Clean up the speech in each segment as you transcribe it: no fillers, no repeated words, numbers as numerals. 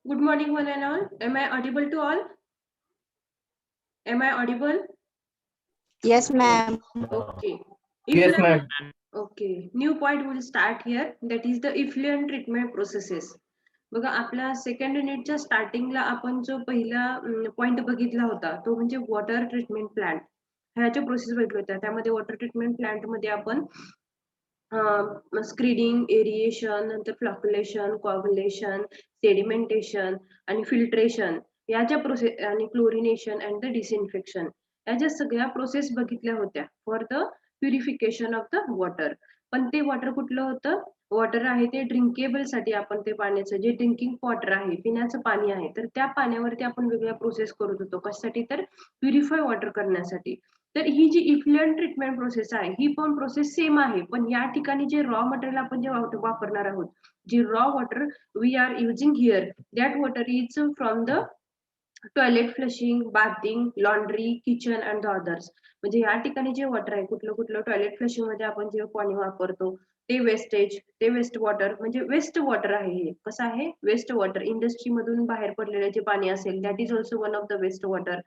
Good morning, one and all. Am I audible to all? Am I audible? Yes, ma'am. Okay. Yes, ma'am. Okay. New point will start here. That is the effluent treatment processes. बघा आपल्या second युनिटच्या स्टार्टिंगला आपण जो पहिला point बघितला होता तो म्हणजे वॉटर ट्रीटमेंट प्लांट ह्याच्या प्रोसेस बघितल्या होत्या. त्यामध्ये वॉटर ट्रीटमेंट प्लांट मध्ये आपण स्क्रीनिंग, एरिएशन, नंतर फ्लॉक्युलेशन, कॉग्युलेशन, सेडिमेंटेशन आणि फिल्ट्रेशन या ज्या प्रोसेस आणि क्लोरिनेशन अँड द डिसइन्फेक्शन या ज्या सगळ्या प्रोसेस बघितल्या होत्या for the purification of the water. पण ते वॉटर कुठलं होतं? वॉटर आहे ते ड्रिंकेबल साठी आपण ते पाण्याचं जे ड्रिंकिंग वॉटर आहे पिण्याचं पाणी आहे तर त्या पाण्यावरती आपण वेगळ्या प्रोसेस करत होतो. कशासाठी? तर प्युरिफाय वॉटर करण्यासाठी. तर ही जी इफ्लुएंट ट्रीटमेंट प्रोसेस आहे ही पण प्रोसेस सेम आहे, पण या ठिकाणी जे रॉ मटेरियल आपण जे वापरणार आहोत, जे raw water we are using here that water is from the toilet flushing, bathing, laundry, kitchen and the others. म्हणजे या ठिकाणी जे वॉटर आहे कुठलं कुठलं टॉयलेट फ्लशिंग मध्ये आपण जे पाणी वापरतो ते वेस्टेज, ते वेस्ट वॉटर म्हणजे वेस्ट वॉटर आहे. हे कसं आहे? Waste water. इंडस्ट्री मधून बाहेर पडलेलं जे पाणी असेल that is also one of the waste water.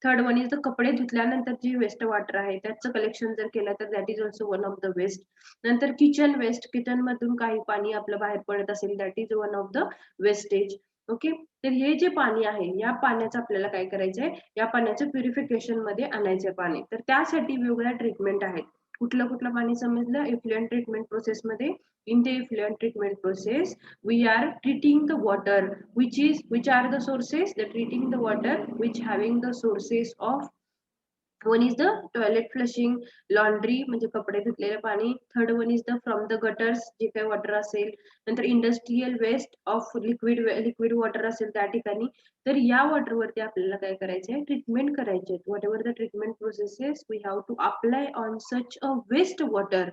Third one is the कपडे धुतल्यानंतर जे वेस्ट वॉटर आहे त्याचं कलेक्शन जर केलं तर that is also one of the waste. नंतर किचन वेस्ट, किचन मधून काही पाणी आपलं बाहेर पडत असेल that is one of the wastage. Okay. तर हे जे पाणी आहे या पाण्याचं आपल्याला काय करायचंय? या पाण्याचं प्युरिफिकेशन मध्ये आणायचंय पाणी. तर त्यासाठी वेगवेगळ्या ट्रीटमेंट आहेत. कुठलं कुठलं पाणी समजलं? इफ्लुएंट ट्रीटमेंट प्रोसेस मध्ये in the effluent treatment process we are treating the water which are the sources, the treating the water which having the sources of one is the toilet flushing, laundry म्हणजे कपडे धुतलेले पाणी. Third one is the from the gutters जे काही water असेल. नंतर industrial waste of liquid water असेल त्या ठिकाणी. तर या वॉटरवरती आपल्याला काय करायचंय? ट्रीटमेंट करायचे. Whatever the treatment processes we have to apply on such a waste water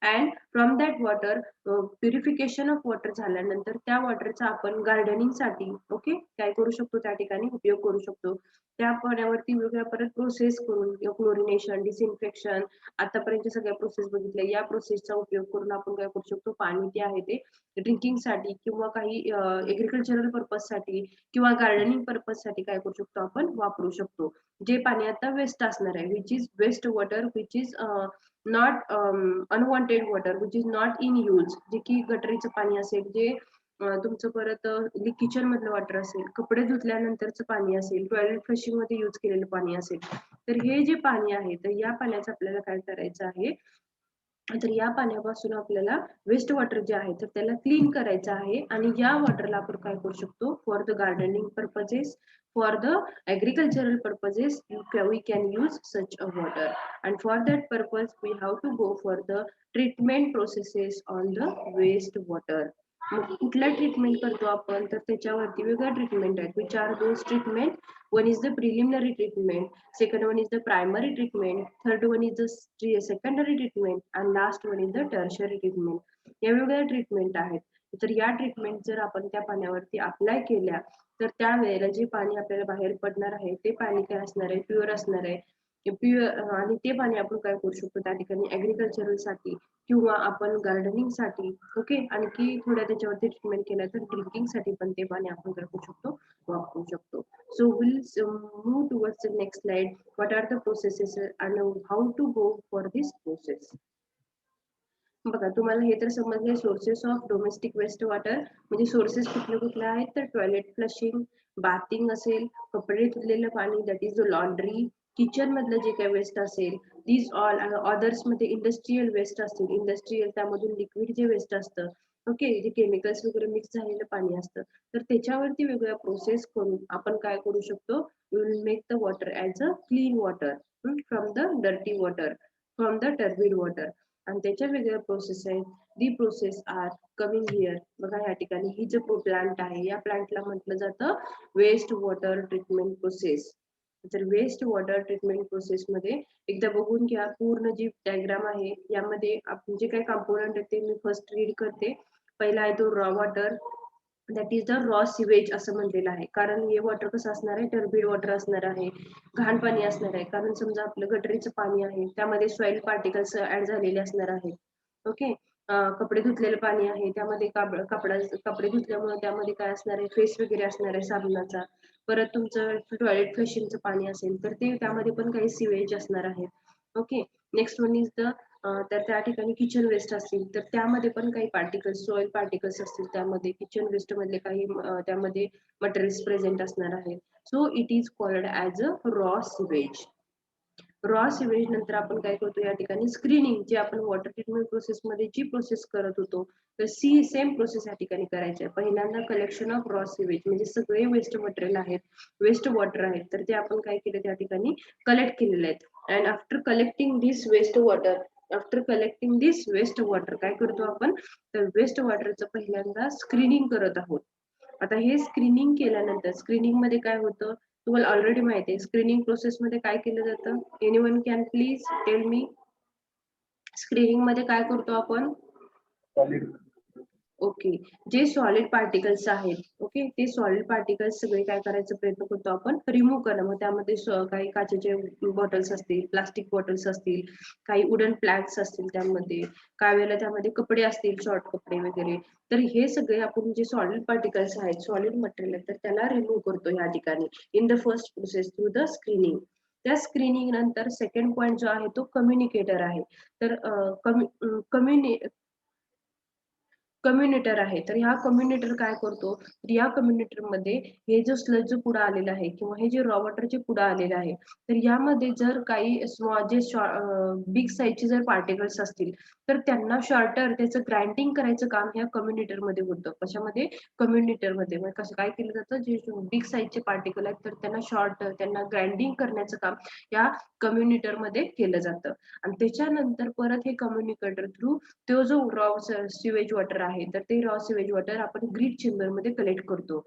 and from that water purification of water झाल्यानंतर त्या वॉटरचा आपण गार्डनिंग साठी ओके काय करू शकतो? त्या ठिकाणी उपयोग करू शकतो. त्या पाण्यावरती वेगवेगळ्या परत प्रोसेस करून क्लोरिनेशन, डिसइन्फेक्शन आतापर्यंत सगळ्या प्रोसेस बघितल्या. या प्रोसेसचा उपयोग करून आपण काय करू शकतो? पाणी जे आहे ते ड्रिंकिंग साठी किंवा काही एग्रीकल्चरल पर्पज साठी किंवा गार्डनिंग पर्पज साठी काय करू शकतो? आपण वापरू शकतो. जे पाणी आता वेस्ट असणार आहे which is waste water which is not unwanted water which is not in use. जे की गटरीचं पाणी असेल, जे तुमचं परत किचन मधलं वॉटर असेल, कपडे धुतल्यानंतरचं पाणी असेल, टॉयलेट फ्लशिंग मध्ये यूज केलेलं पाणी असेल. तर हे जे पाणी आहे तर या पाण्याचं आपल्याला काय करायचं आहे? तर या पाण्यापासून आपल्याला वेस्ट वॉटर जे आहे तर त्याला क्लीन करायचं आहे आणि या वॉटरला आपण काय करू शकतो? For the gardening purposes, for the agricultural purposes we can use such a water, and for that purpose we have to go for the treatment processes on the waste water. मग कुठल्या ट्रीटमेंट करतो आपण? तर त्याच्यावरती वेगळ्या treatment आहेत. Which are those treatment? One is the preliminary treatment, second one is the primary treatment, third one is the secondary treatment and last one is the tertiary treatment. या वेगवेगळ्या ट्रीटमेंट आहेत. तर या ट्रीटमेंट जर आपण त्या पाण्यावरती अप्लाय केल्या तर त्यावेळेला जे पाणी आपल्याला बाहेर पडणार आहे ते पाणी काय असणार आहे? प्युअर असणार आहे. प्युअर आणि ते पाणी आपण काय करू शकतो? त्या ठिकाणी ऍग्रिकल्चरल साठी किंवा आपण गार्डनिंग साठी ओके आणखी थोड्या त्याच्यावरती ट्रीटमेंट केलं तर ड्रिंकिंग साठी पण ते पाणी आपण काय करू शकतो? वापरू शकतो. So will move towards the next slide. What are the processes and how to go for this process. बघा तुम्हाला हे तर समजले sources of domestic waste water म्हणजे सोर्सेस कुठले कुठले आहेत? तर टॉयलेट फ्लशिंग, बाथिंग असेल, कपडे धुतलेलं पाणी that is the laundry, kitchen मधलं जे काही वेस्ट असेल दीज ऑल. अदर्स मध्ये इंडस्ट्रियल वेस्ट असतील, इंडस्ट्रियल त्यामधून लिक्विड जे वेस्ट असतं ओके जे केमिकल्स वगैरे मिक्स झालेलं पाणी असतं तर त्याच्यावरती वेगवेगळ्या प्रोसेस करून आपण काय करू शकतो? We will make the water as a clean water from the dirty water, from the turbid water. आणि त्याच्या वेगवेगळ्या प्रोसेस आहेत. The process are coming here. बघा या ठिकाणी ही जो प्लांट आहे या प्लांटला म्हटलं जातं वेस्ट वॉटर ट्रीटमेंट प्रोसेस. तर वेस्ट वॉटर ट्रीटमेंट प्रोसेस मध्ये एकदा बघून घ्या पूर्ण जी डायग्राम आहे. यामध्ये आपण जे काही कंपोनंट आहेत ते मी फर्स्ट रीड करते. पहिला आहे तो raw water that is the raw sewage असं म्हटलेलं आहे. कारण हे वॉटर कसं असणार आहे? टर्बिड वॉटर असणार आहे, घाण पाणी असणार आहे. कारण समजा आपलं गटरीचं पाणी आहे त्यामध्ये सॉइल पार्टिकल्स ऍड झालेले असणार आहेत ओके. कपडे धुतलेलं पाणी आहे त्यामध्ये कपडे धुतल्यामुळे त्यामध्ये काय असणार आहे, फेस वगैरे असणार आहे साबणाचा. परत तुमचं टॉयलेट फ्लशिंगचं पाणी असेल तर ते त्यामध्ये पण काही सिवेज असणार आहे. Okay. Next one is the तर त्या ठिकाणी किचन वेस्ट असतील तर त्यामध्ये पण काही पार्टिकल्स, सॉइल पार्टिकल्स असतील त्यामध्ये, किचन वेस्ट मधले काही त्यामध्ये मटेरियल्स प्रेझेंट असणार आहेत. So it is called as a raw sewage. Raw sewage नंतर आपण काय करतो या ठिकाणी स्क्रीनिंग, जे आपण वॉटर ट्रीटमेंट प्रोसेस मध्ये जी प्रोसेस करत होतो तर सेम प्रोसेस या ठिकाणी करायची आहे. पहिल्यांदा कलेक्शन ऑफ रॉ सिवेज म्हणजे सगळे वेस्ट मटेरियल आहेत, वेस्ट वॉटर आहेत, तर ते आपण काय केलं त्या ठिकाणी कलेक्ट केलेले आहेत. And after collecting this waste water, काय करतो आपण, तर वेस्ट वॉटरचं पहिल्यांदा स्क्रीनिंग करत आहोत. आता हे स्क्रीनिंग केल्यानंतर स्क्रीनिंग मध्ये काय होतं तुम्हाला ऑलरेडी माहिती आहे. स्क्रीनिंग प्रोसेस मध्ये काय केलं जातं, anyone can please tell me. Screening मध्ये काय करतो आपण, ओके, जे सॉलिड पार्टिकल्स आहेत, ओके, ते सॉलिड पार्टिकल्स सगळे काय करायचा प्रयत्न करतो आपण, रिमूव्ह करणं. मग त्यामध्ये काही काचेचे बॉटल्स असतील, प्लास्टिक बॉटल्स असतील, काही वुडन प्लॅग्स असतील, त्यामध्ये काही वेळेला त्यामध्ये कपडे असतील, शॉर्ट कपडे वगैरे, तर हे सगळे आपण जे सॉलिड पार्टिकल्स आहेत, सॉलिड मटेरियल आहेत, तर त्याला रिमूव्ह करतो या ठिकाणी in the first process through the screening. त्या स्क्रीनिंग नंतर सेकंड पॉइंट जो आहे तो कम्युनिकेटर आहे. तर कम्युनिटर आहे. तर ह्या कम्युनिटर काय करतो, तर या कम्युनिटर मध्ये हे जो स्लज पुढे आलेला आहे किंवा हे जे रॉ वॉटर जे पुढे आलेलं आहे, तर यामध्ये जर काही स्मॉल जे बिग साईजचे जर पार्टिकल्स असतील तर त्यांना शॉर्टर त्याचं ग्राइंडिंग करायचं काम ह्या कम्युनिटर मध्ये होतं. कशामध्ये, कम्युनिटर मध्ये. म्हणजे कसं काय केलं जातं, जे बिग साईजचे पार्टिकल आहेत तर त्यांना ग्राइंडिंग करण्याचं काम या कम्युनिटर मध्ये केलं जातं. आणि त्याच्यानंतर परत हे कम्युनिकेटर थ्रू तो जो रॉ सिवेज वॉटर आहे तर ते रॉ सिवेज वॉटर आपण ग्रीड चेंबर मध्ये कलेक्ट करतो.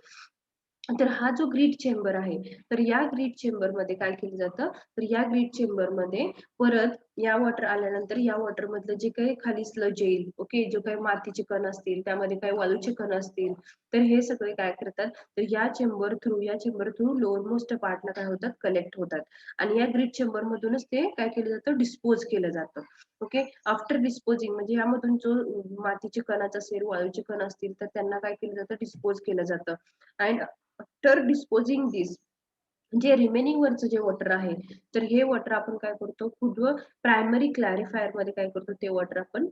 तर हा जो ग्रीड चेंबर आहे तर या ग्रीड चेंबर मध्ये काय केलं जातं, तर या ग्रीड चेंबर मध्ये परत या वॉटर आल्यानंतर या वॉटर मधलं जे काही खाली स्लज येईल, ओके, जो काही मातीचे कण असतील, त्यामध्ये काही वाळूचे कण असतील, तर हे सगळे काय करतात, तर या चेंबर थ्रू लोअर मोस्ट पार्टला काय होतात, कलेक्ट होतात. आणि या ग्रीड चेंबर मधूनच ते काय केलं जातं, डिस्पोज केलं जातं. ओके. आफ्टर डिस्पोजिंग म्हणजे यामधून जो मातीचे कणाच असेल, वाळूचे कण असतील, तर त्यांना काय केलं जातं, डिस्पोज केलं जातं. अँड आफ्टर डिस्पोजिंग दिस, जे रिमेनिंग वरचं जे वॉटर आहे तर हे वॉटर आपण काय करतो, प्रायमरी क्लॅरिफायर मध्ये काय करतो, ते वॉटर आपण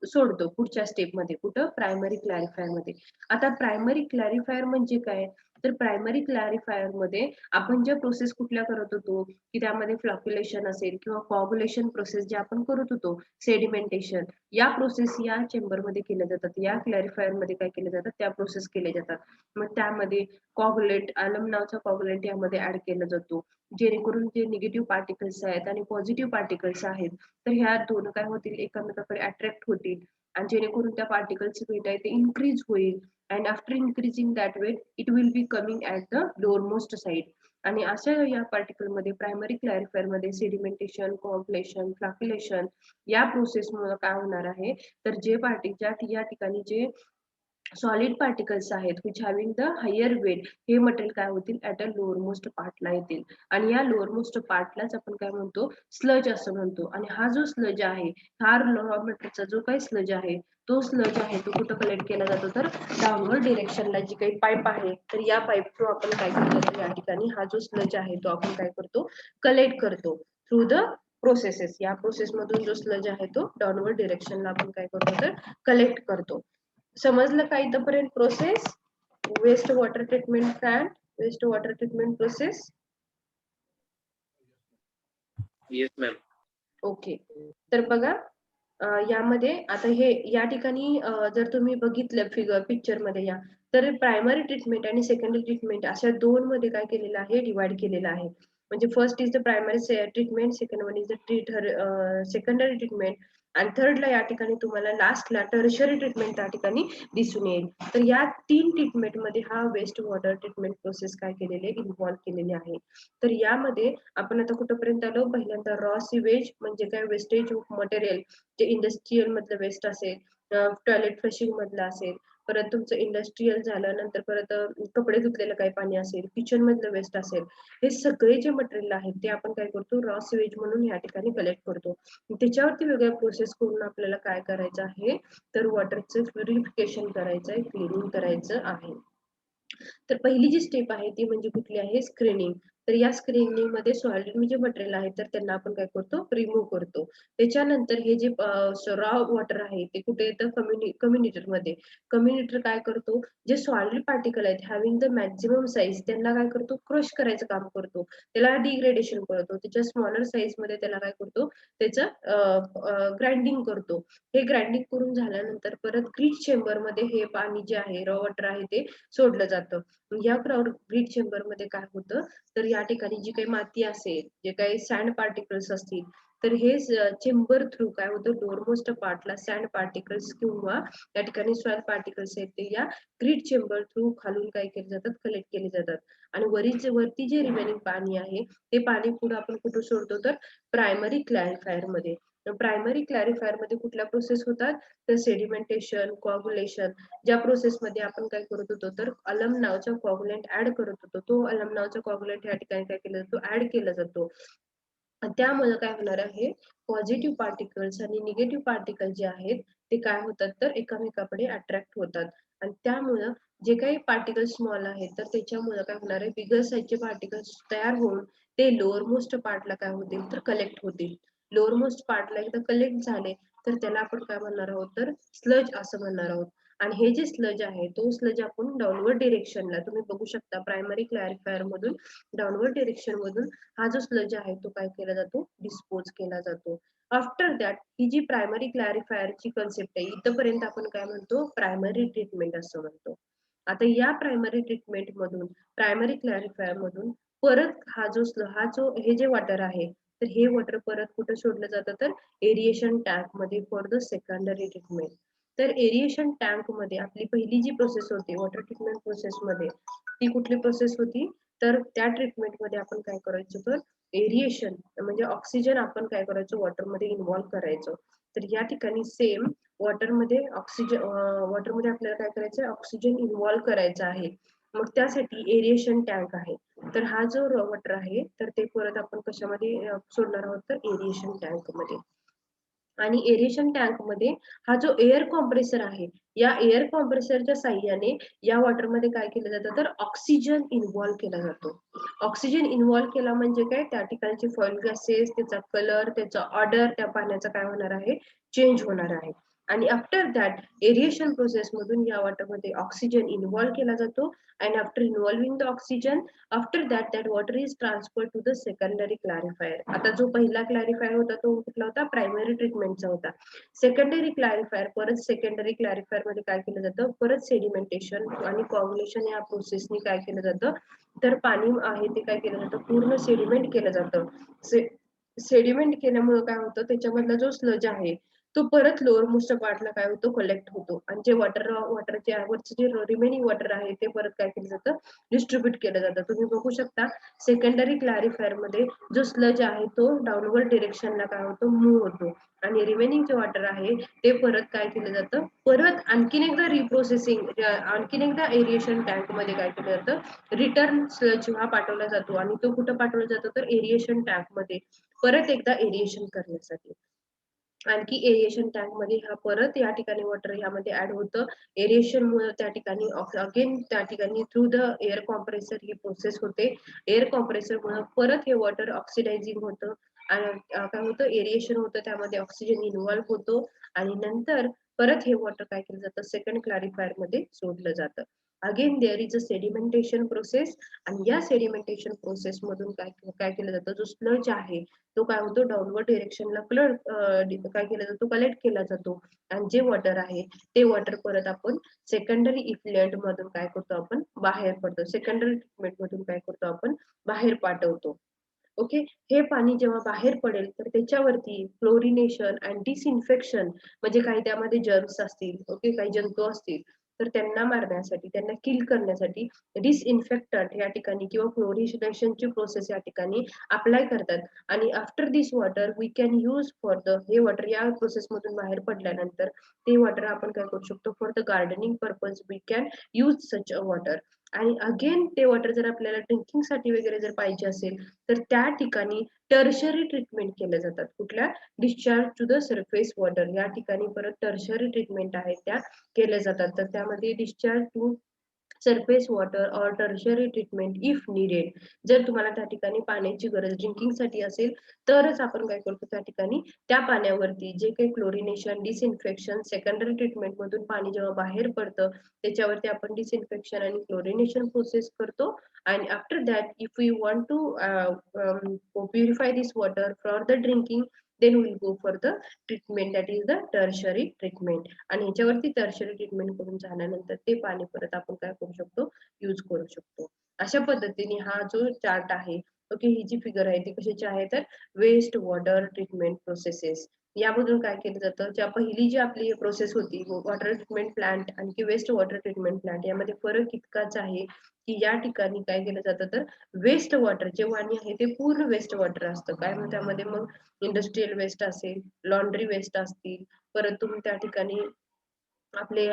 सोडतो पुढच्या स्टेप मध्ये. कुठं, प्रायमरी क्लॅरिफायर मध्ये. आता प्रायमरी क्लॅरिफायर म्हणजे काय, तर प्रायमरी क्लॅरिफायर मध्ये आपण ज्या प्रोसेस कुठल्या करत होतो की त्यामध्ये फ्लॉक्युलेशन असेल किंवा कॉग्युलेशन प्रोसेस जे आपण करत होतो, सेडिमेंटेशन, या प्रोसेस या चेंबर मध्ये केल्या जातात. या क्लॅरिफायर मध्ये काय केले जातात, त्या प्रोसेस केल्या जातात. मग त्यामध्ये कॉगुलेट, आलम नावचा कॉगुलेट यामध्ये ऍड केला जातो, जेणेकरून जे निगेटिव्ह पार्टिकल्स आहेत आणि पॉझिटिव्ह पार्टिकल्स आहेत तर ह्या दोन काय होतील, एकमेकांकडे अट्रॅक्ट होतील आणि जेणेकरून त्या पार्टिकल्सची वेट आहे ते इन्क्रीज होईल. And after increasing that weight it will be coming at the lower most side. आणि अशा या पार्टिकल मध्ये प्रायमरी क्लॅरिफायर मध्ये सेडिमेंटेशन, कॉम्प्लेशन, फ्लॅक्युलेशन या प्रोसेस मुळे काय होणार आहे, तर जे या ठिकाणी जे सॉलिड पार्टिकल्स आहेत which having the higher weight, हे मटेरियल काय होतील, ऍट अ लोअर मोस्ट पार्टला येतील. आणि या लोअर मोस्ट पार्टलाच आपण काय म्हणतो, स्लज असं म्हणतो. आणि हा जो स्लज आहे, हा रॉ मटेरियलचा जो काही स्लज आहे तो स्लज आहे तो कुठं कलेक्ट केला जातो, तर डाऊनवर्ड डिरेक्शनला जी काही पाईप आहे तर या पाईप थ्रू आपण काय करतो, या ठिकाणी हा जो स्लज आहे तो आपण काय करतो, कलेक्ट करतो थ्रू द प्रोसेसेस. या प्रोसेस मधून जो स्लज आहे तो डाऊनवर्ड डिरेक्शनला आपण काय करतो, तर कलेक्ट करतो. समजलं का इथपर्यंत process, waste water treatment plant, waste water treatment process? Yes ma'am. Okay. तर बघा यामध्ये आता हे या ठिकाणी जर तुम्ही बघितलं पिक्चर मध्ये या, तर प्रायमरी ट्रीटमेंट आणि सेकंडरी ट्रीटमेंट अशा दोन मध्ये काय केलेलं आहे, डिवाइड केलेलं आहे. म्हणजे first is the primary treatment, second one is the secondary treatment, आणि थर्डला या ठिकाणी तुम्हाला लास्टला टर्शरी ट्रीटमेंट त्या ठिकाणी दिसून येईल. तर या तीन ट्रीटमेंट मध्ये हा वेस्ट वॉटर ट्रीटमेंट प्रोसेस काय केलेले, इन्व्हॉल्व केलेले आहे. तर यामध्ये आपण आता कुठपर्यंत आलो, पहिल्यांदा रॉ सिवेज म्हणजे काय, वेस्टेज ऑफ मटेरियल, जे इंडस्ट्रियल मधलं वेस्ट असेल, टॉयलेट फ्लशिंग मधलं असेल, परत तुमचं इंडस्ट्रीयल झालं, नंतर परत कपडे धुतलेलं काही पाणी असेल, किचन मधलं वेस्ट असेल, हे सगळे जे मटेरियल आहेत ते आपण काय करतो, रॉ सिवेज म्हणून या ठिकाणी कलेक्ट करतो. त्याच्यावरती वेगळ्या प्रोसेस करून आपल्याला काय करायचं आहे, तर वॉटरचं प्युरिफिकेशन करायचं आहे, क्लिनिंग करायचं आहे. तर पहिली जी स्टेप आहे ती म्हणजे कुठली आहे, स्क्रीनिंग. तर या स्क्रीनिंग मध्ये सॉलिड जे मटेरियल आहे तर त्यांना आपण काय करतो, रिमूव्ह करतो. त्याच्यानंतर हे जे रॉ वॉटर आहे ते कुठे येतं, कम्युनिटर मध्ये. कम्युनिटर काय करतो, जे सॉलिड पार्टिकल आहेत हॅव्हिंग द मॅक्झिमम साईज त्यांना काय करतो, क्रश करायचं काम करतो, त्याला डिग्रेडेशन करतो, त्याच्या स्मॉलर साईज मध्ये त्याला काय करतो, त्याचं ग्राइंडिंग करतो. हे ग्राइंडिंग करून झाल्यानंतर परत ग्रीट चेंबर मध्ये हे पाणी जे आहे, रॉ वॉटर आहे ते सोडलं जातं. या ग्रीट चेंबर मध्ये काय होतं, तर या ठिकाणी जी काही माती असेल, जे काही सँड पार्टिकल्स असतील, तर हे चेंबर थ्रू काय होतं, लोअरमोस्ट पार्टला सँड पार्टिकल्स किंवा या ठिकाणी सॉइल पार्टिकल्स आहेत ते या ग्रीट चेंबर थ्रू खालून काय केले जातात, कलेक्ट केले जातात. आणि वरती जे रिमेनिंग पाणी आहे ते पाणी पुढे आपण कुठे सोडतो, तर प्रायमरी क्लॅरिफायर मध्ये. प्रायमरी क्लॅरिफायर मध्ये कुठल्या प्रोसेस होतात, तर सेडिमेंटेशन, कोअग्युलेशन. ज्या प्रोसेस मध्ये आपण काय करत होतो, तर अलम नावाचा कोअग्युलंट ऍड करत होतो, तो अलम नावाचा कोअग्युलंट या ठिकाणी काय केला जातो, ऍड केला जातो. आणि त्यामुळे काय होणार आहे, पॉझिटिव्ह पार्टिकल्स आणि निगेटिव्ह पार्टिकल जे आहेत ते काय होतात, तर एकमेकाकडे अट्रॅक्ट होतात. आणि त्यामुळं जे काही पार्टिकल स्मॉल आहेत तर त्याच्यामुळे काय होणार आहे, बिगर साईजचे पार्टिकल्स तयार होऊन ते लोअर मोस्ट पार्टला काय होतील, तर कलेक्ट होतील. लोअर मोस्ट पार्टला एकदा कलेक्ट झाले तर त्याला आपण काय म्हणणार आहोत, तर स्लज असं म्हणणार आहोत. आणि हे जे स्लज आहे तो स्लज आपण डाऊनवर्ड डिरेक्शनला तुम्ही बघू शकता, प्रायमरी क्लॅरिफायर मधून डाऊनवर्ड डिरेक्शन मधून हा जो स्लज आहे तो काय केला जातो, डिस्पोज केला जातो. आफ्टर दॅट ही जी प्रायमरी क्लॅरिफायरची कन्सेप्ट आहे इथपर्यंत आपण काय म्हणतो, प्रायमरी ट्रीटमेंट असं म्हणतो. आता या प्रायमरी ट्रीटमेंट मधून, प्रायमरी क्लॅरिफायर मधून परत हे जे वॉटर आहे तर हे वॉटर परत कुठे सोडलं जातं, तर एरिएशन टँक मध्ये फॉर द सेकंडरी ट्रीटमेंट. तर एरिएशन टँक मध्ये आपली पहिली जी प्रोसेस होती वॉटर ट्रीटमेंट प्रोसेस मध्ये, ती कुठली प्रोसेस होती, तर त्या ट्रीटमेंट मध्ये आपण काय करायचो, तर एरिएशन म्हणजे ऑक्सिजन आपण काय करायचो, वॉटर मध्ये इन्व्हॉल्व करायचो. तर या ठिकाणी सेम वॉटर मध्ये आपल्याला काय करायचं, ऑक्सिजन इन्व्हॉल्व करायचा आहे. मग त्यासाठी एरिएशन टँक आहे. तर हा जो वॉटर आहे तर ते परत आपण कशामध्ये सोडणार आहोत, तर एरिएशन टँक मध्ये. आणि एरिएशन टँक मध्ये हा जो एअर कॉम्प्रेसर आहे, या एअर कॉम्प्रेसरच्या साह्याने या वॉटर मध्ये काय केलं जातं, तर ऑक्सिजन इन्व्हॉल्व केला जातो. ऑक्सिजन इन्व्हॉल्व केला म्हणजे काय, त्या ठिकाणचे फॉइल गॅसेस, त्याचा कलर, त्याचा ऑर्डर त्या पाण्याचा काय होणार आहे, चेंज होणार आहे. आणि आफ्टर दॅट एरिएशन प्रोसेस मधून या वॉटर मध्ये ऑक्सिजन इन्व्हॉल्व केला जातो. And after involving the oxygen, after that water is transfer to the secondary clarifier. आता जो पहिला क्लॅरिफायर होता तो कुठला होता, प्रायमरी ट्रीटमेंटचा होता. सेकंडरी क्लॅरिफायर, परत सेकंडरी क्लॅरिफायर मध्ये काय केलं जातं, परत सेडिमेंटेशन आणि कोअग्युलेशन या प्रोसेसनी काय केलं जातं, तर पाणी आहे ते काय केलं जातं, पूर्ण सेडिमेंट केलं जातं. सेडिमेंट केल्यामुळे काय होतं, त्याच्यामधला जो स्लज आहे तो परत लोअर मोस्ट पार्टला काय होतो, कलेक्ट होतो. आणि जे वॉटरचे वरचे जे रिमेनिंग वॉटर आहे ते परत काय केलं जातं, डिस्ट्रीब्यूट केलं जातं. तुम्ही बघू शकता सेकंडरी क्लॅरिफायर मध्ये जो स्लज आहे तो डाऊनवर्ड डिरेक्शनला काय होतो, मूव्ह होतो. आणि रिमेनिंग जे वॉटर आहे ते परत काय केलं जातं, परत आणखीन एकदा रिप्रोसेसिंग, आणखीन एकदा एरिएशन टँक मध्ये काय केलं जातं, रिटर्न स्लज हा पाठवला जातो. आणि तो कुठं पाठवला जातो, तर एरिएशन टँक मध्ये परत एकदा एरिएशन करण्यासाठी. आणखी एरिएशन टँक मध्ये हा परत या ठिकाणी वॉटर ह्यामध्ये ऍड होतं. एरिएशन मुळे त्या ठिकाणी अगेन त्या ठिकाणी through the air compressor he process होते. एअर कॉम्प्रेसर मुळे परत हे वॉटर ऑक्सिडायझिंग होतं. आणि काय होतं, एरिएशन होतं, त्यामध्ये ऑक्सिजन इन्व्हॉल्व होतो. आणि नंतर परत हे वॉटर काय केलं जातं, सेकंड क्लॅरिफायर मध्ये सोडलं जातं. Again there is a sedimentation process. आणि या सेडिमेंटेशन प्रोसेस मधून काय केलं जातं, जो स्लज आहे तो काय होतो, डाऊनवर्ड डिरेक्शनला काय केला जातो, कलेक्ट केला जातो. आणि जे वॉटर आहे ते वॉटर परत आपण सेकंडरी इफ्लुएंट मधून काय करतो, आपण बाहेर पडतो. सेकंडरी ट्रीटमेंट मधून काय करतो, आपण बाहेर पाठवतो. ओके. हे पाणी जेव्हा बाहेर पडेल तर त्याच्यावरती क्लोरिनेशन अँड डिसइन्फेक्शन म्हणजे काही त्यामध्ये जर्म्स असतील, ओके, काही जंतू असतील, तर त्यांना मारण्यासाठी, त्यांना किल करण्यासाठी डिसइन्फेक्टंट या ठिकाणी किंवा फ्लोरिनेशनची प्रोसेस या ठिकाणी अप्लाय करतात. आणि after this water we can use for the हे वॉटर या प्रोसेस मधून बाहेर पडल्यानंतर ते वॉटर आपण काय करू शकतो for the gardening purpose we can use such a water. आणि अगेन ते वॉटर जर आपल्याला ड्रिंकिंग साठी वगैरे जर पाहिजे असेल तर त्या ठिकाणी टर्शरी ट्रीटमेंट केल्या जातात. कुठल्या? Discharge to the surface water या ठिकाणी परत टर्शरी ट्रीटमेंट आहेत त्या केल्या जातात. तर त्यामध्ये डिस्चार्ज टू सरफेस वॉटर और टर्शरी ट्रीटमेंट इफ नीडेड. जर तुम्हाला त्या ठिकाणी पाण्याची गरज ड्रिंकिंग साठी असेल तरच आपण काय करतो त्या ठिकाणी त्या पाण्यावरती जे काही क्लोरिनेशन डिसइन्फेक्शन सेकंडरी ट्रीटमेंट मधून पाणी जेव्हा बाहेर पडतं त्याच्यावरती आपण डिसइन्फेक्शन आणि क्लोरिनेशन प्रोसेस करतो. आणि after that if we want to purify this water for the drinking then we'll go for the treatment that is the tertiary treatment. आणि ह्याच्यावरती टर्शरी ट्रीटमेंट करून झाल्यानंतर ते पाणी परत आपण काय करू शकतो यूज करू शकतो. अशा पद्धतीने हा जो चार्ट आहे ओके ही जी फिगर आहे ती कशाची आहे तर वेस्ट वॉटर ट्रीटमेंट प्रोसेसेस यामधून काय केलं जातं. ज्या पहिली जी आपली प्रोसेस होती वॉटर ट्रीटमेंट प्लांट आणखी वेस्ट वॉटर ट्रीटमेंट प्लांट यामध्ये फरक इतकाच आहे की या ठिकाणी काय केलं जातं तर वेस्ट वॉटर जे पाणी आहे ते पूर्ण वेस्ट वॉटर असतं. काय मग त्यामध्ये मग इंडस्ट्रियल वेस्ट असेल लॉन्ड्री वेस्ट असतील परत तुम्ही त्या ठिकाणी आपले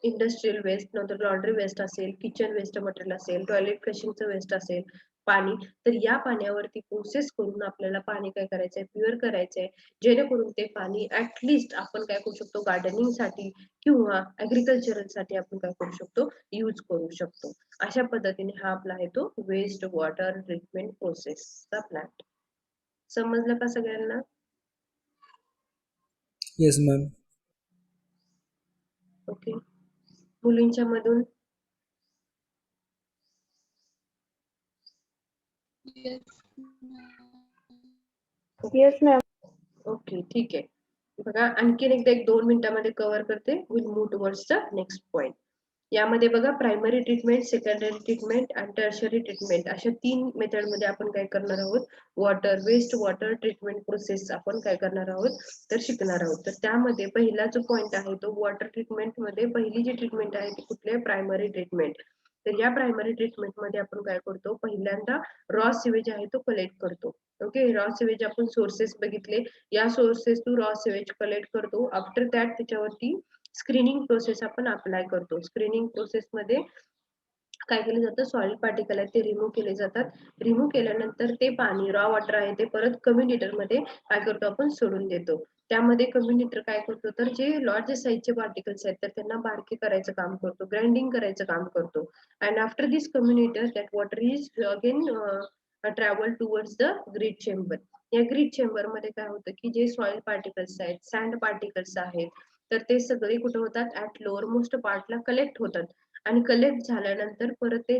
इंडस्ट्रियल वेस्ट नंतर लॉन्ड्री वेस्ट असेल किचन वेस्ट मटेरियल असेल टॉयलेट फ्लशिंगचं वेस्ट असेल पाणी तर या पाण्यावरती प्रोसेस करून आपल्याला पाणी काय करायचंय प्युअर करायचंय जेणेकरून ते पाणी ऍटलिस्ट आपण काय करू शकतो गार्डनिंग साठी किंवा ऍग्रिकल्चरल साठी आपण काय करू शकतो यूज करू शकतो. अशा पद्धतीने हा आपला आहे तो वेस्ट वॉटर ट्रीटमेंट प्रोसेसचा प्लांट. समजलं का सगळ्यांना? Yes, ma'am. ओके मुलींच्या मधून Yes, ma'am. ओके ठीक आहे. बघा आणखीन एकदा 1-2 मिनिटांमध्ये कव्हर करते. Will move towards the next point. यामध्ये बघा प्रायमरी ट्रीटमेंट सेकंडरी ट्रीटमेंट आणि टर्शरी ट्रीटमेंट अशा 3 मेथड मध्ये आपण काय करणार आहोत water waste water treatment process आपण काय करणार आहोत तर शिकणार आहोत. तर त्यामध्ये पहिला जो पॉइंट आहे तो वॉटर ट्रीटमेंट मध्ये पहिली जी ट्रीटमेंट आहे ती कुठली आहे प्रायमरी ट्रीटमेंट. तर या प्रायमरी ट्रीटमेंट मध्ये आपण काय करतो पहिल्यांदा रॉ सिवेज आहे तो कलेक्ट करतो. ओके रॉ सिवेज आपण सोर्सेस बघितले या sources to raw sewage collect करतो. आफ्टर दॅट त्याच्यावरती स्क्रीनिंग प्रोसेस आपण अप्लाय करतो. स्क्रीनिंग प्रोसेस मध्ये काय केलं जातं सॉइल पार्टिकल आहेत ते रिमूव्ह केले जातात. रिमूव्ह केल्यानंतर ते पाणी रॉ वॉटर आहे ते परत कम्युनिटर मध्ये काय करतो आपण सोडून देतो. त्यामध्ये कम्युनिटर काय करतो तर जे लार्ज साईजचे पार्टिकल्स आहेत तर त्यांना बारके करायचं काम करतो ग्राइंडिंग करायचं काम करतो. And after this comminutor that water is again travel towards the grit chamber. या ग्रीड चेंबर मध्ये काय होतं की जे सॉइल पार्टिकल्स आहेत सँड पार्टिकल्स आहेत तर ते सगळे कुठे होतात ऍट लोअर मोस्ट पार्टला कलेक्ट होतात. आणि कलेक्ट झाल्यानंतर परत ते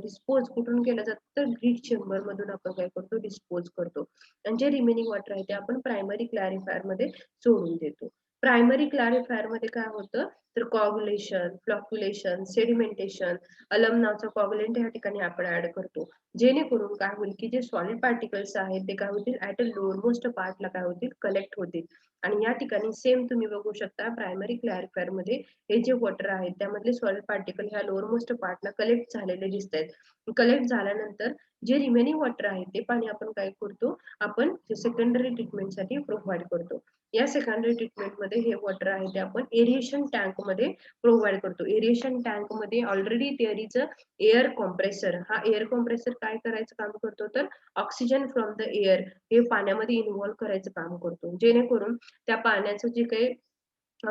डिस्पोज कुठून केलं जातं तर ग्रीड चेंबर मधून आपण काय करतो डिस्पोज करतो. आणि जे रिमेनिंग वॉटर आहे ते आपण प्रायमरी क्लॅरिफायर मध्ये सोडून देतो. प्रायमरी क्लॅरिफायर मध्ये काय होतं तर कॉग्युलेशन फ्लॉक्युलेशन सेडिमेंटेशन अलम नावचा कॉग्युलेंट या ठिकाणी आपण ऍड करतो. जेणेकरून काय होईल की जे सॉलिड पार्टिकल्स आहेत ते काय होतील ऍट अ लोअर मोस्ट पार्टला काय होतील कलेक्ट होतील. आणि या ठिकाणी सेम तुम्ही बघू शकता प्रायमरी क्लॅरिफायर मध्ये हे जे वॉटर आहे त्यामधले सॉलिड पार्टिकल ह्या लोअर मोस्ट पार्टला कलेक्ट झालेले दिसत आहेत. कलेक्ट झाल्यानंतर जे रिमेनिंग वॉटर आहे ते पाणी आपण काय करतो आपण सेकंडरी ट्रीटमेंट साठी प्रोव्हाइड करतो. या सेकंडरी ट्रीटमेंट मध्ये हे वॉटर आहे ते आपण एरिएशन टँक मध्ये प्रोव्हाइड करतो. एरिएशन टँक मध्ये already there is a air compressor. हा एअर कॉम्प्रेसर काय करायचं काम करतो तर ऑक्सिजन फ्रॉम द एअर हे पाण्यामध्ये इन्व्हॉल्व करायचं काम करतो. जेणेकरून त्या पाण्याचं जे काही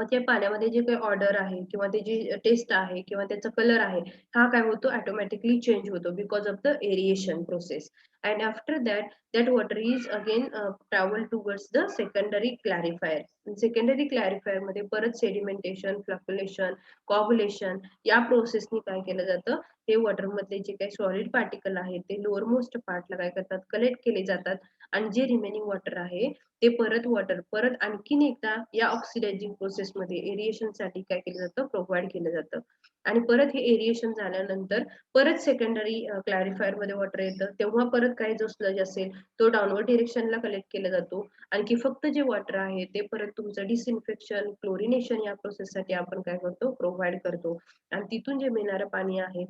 त्या पाण्यामध्ये जे काही ऑर्डर आहे किंवा त्याची टेस्ट आहे किंवा त्याचा कलर आहे हा काय होतो ऑटोमॅटिकली चेंज होतो because of the aeration process. And after that water is again travel towards the secondary clarifier. Secondary clarifier मध्ये परत सेडिमेंटेशन फ्लक्युलेशन कॉग्युलेशन या प्रोसेसनी काय केलं जातं हे वॉटर मधले जे काही सॉलिड पार्टिकल आहेत ते लोअर मोस्ट पार्टला काय करतात कलेक्ट केले जातात. आणि जे रिमेनिंग वॉटर आहे ते परत आणखीन एकदा या ऑक्सिडायझिंग प्रोसेस मध्ये एरिएशन साठी काय केलं जातं प्रोव्हाइड केलं जातं. आणि परत हे एरिएशन झाल्यानंतर परत सेकंडरी क्लॅरिफायर मध्ये वॉटर येतं, तेव्हा परत काही जो स्लज असेल तो डाऊनवर्ड डिरेक्शनला कलेक्ट केला जातो. आणखी फक्त जे वॉटर आहे ते परत तुमचं डिसइन्फेक्शन, क्लोरिनेशन या प्रोसेससाठी आपण काय करतो, प्रोव्हाइड करतो. आणि तिथून जे मिळणारं पाणी आहे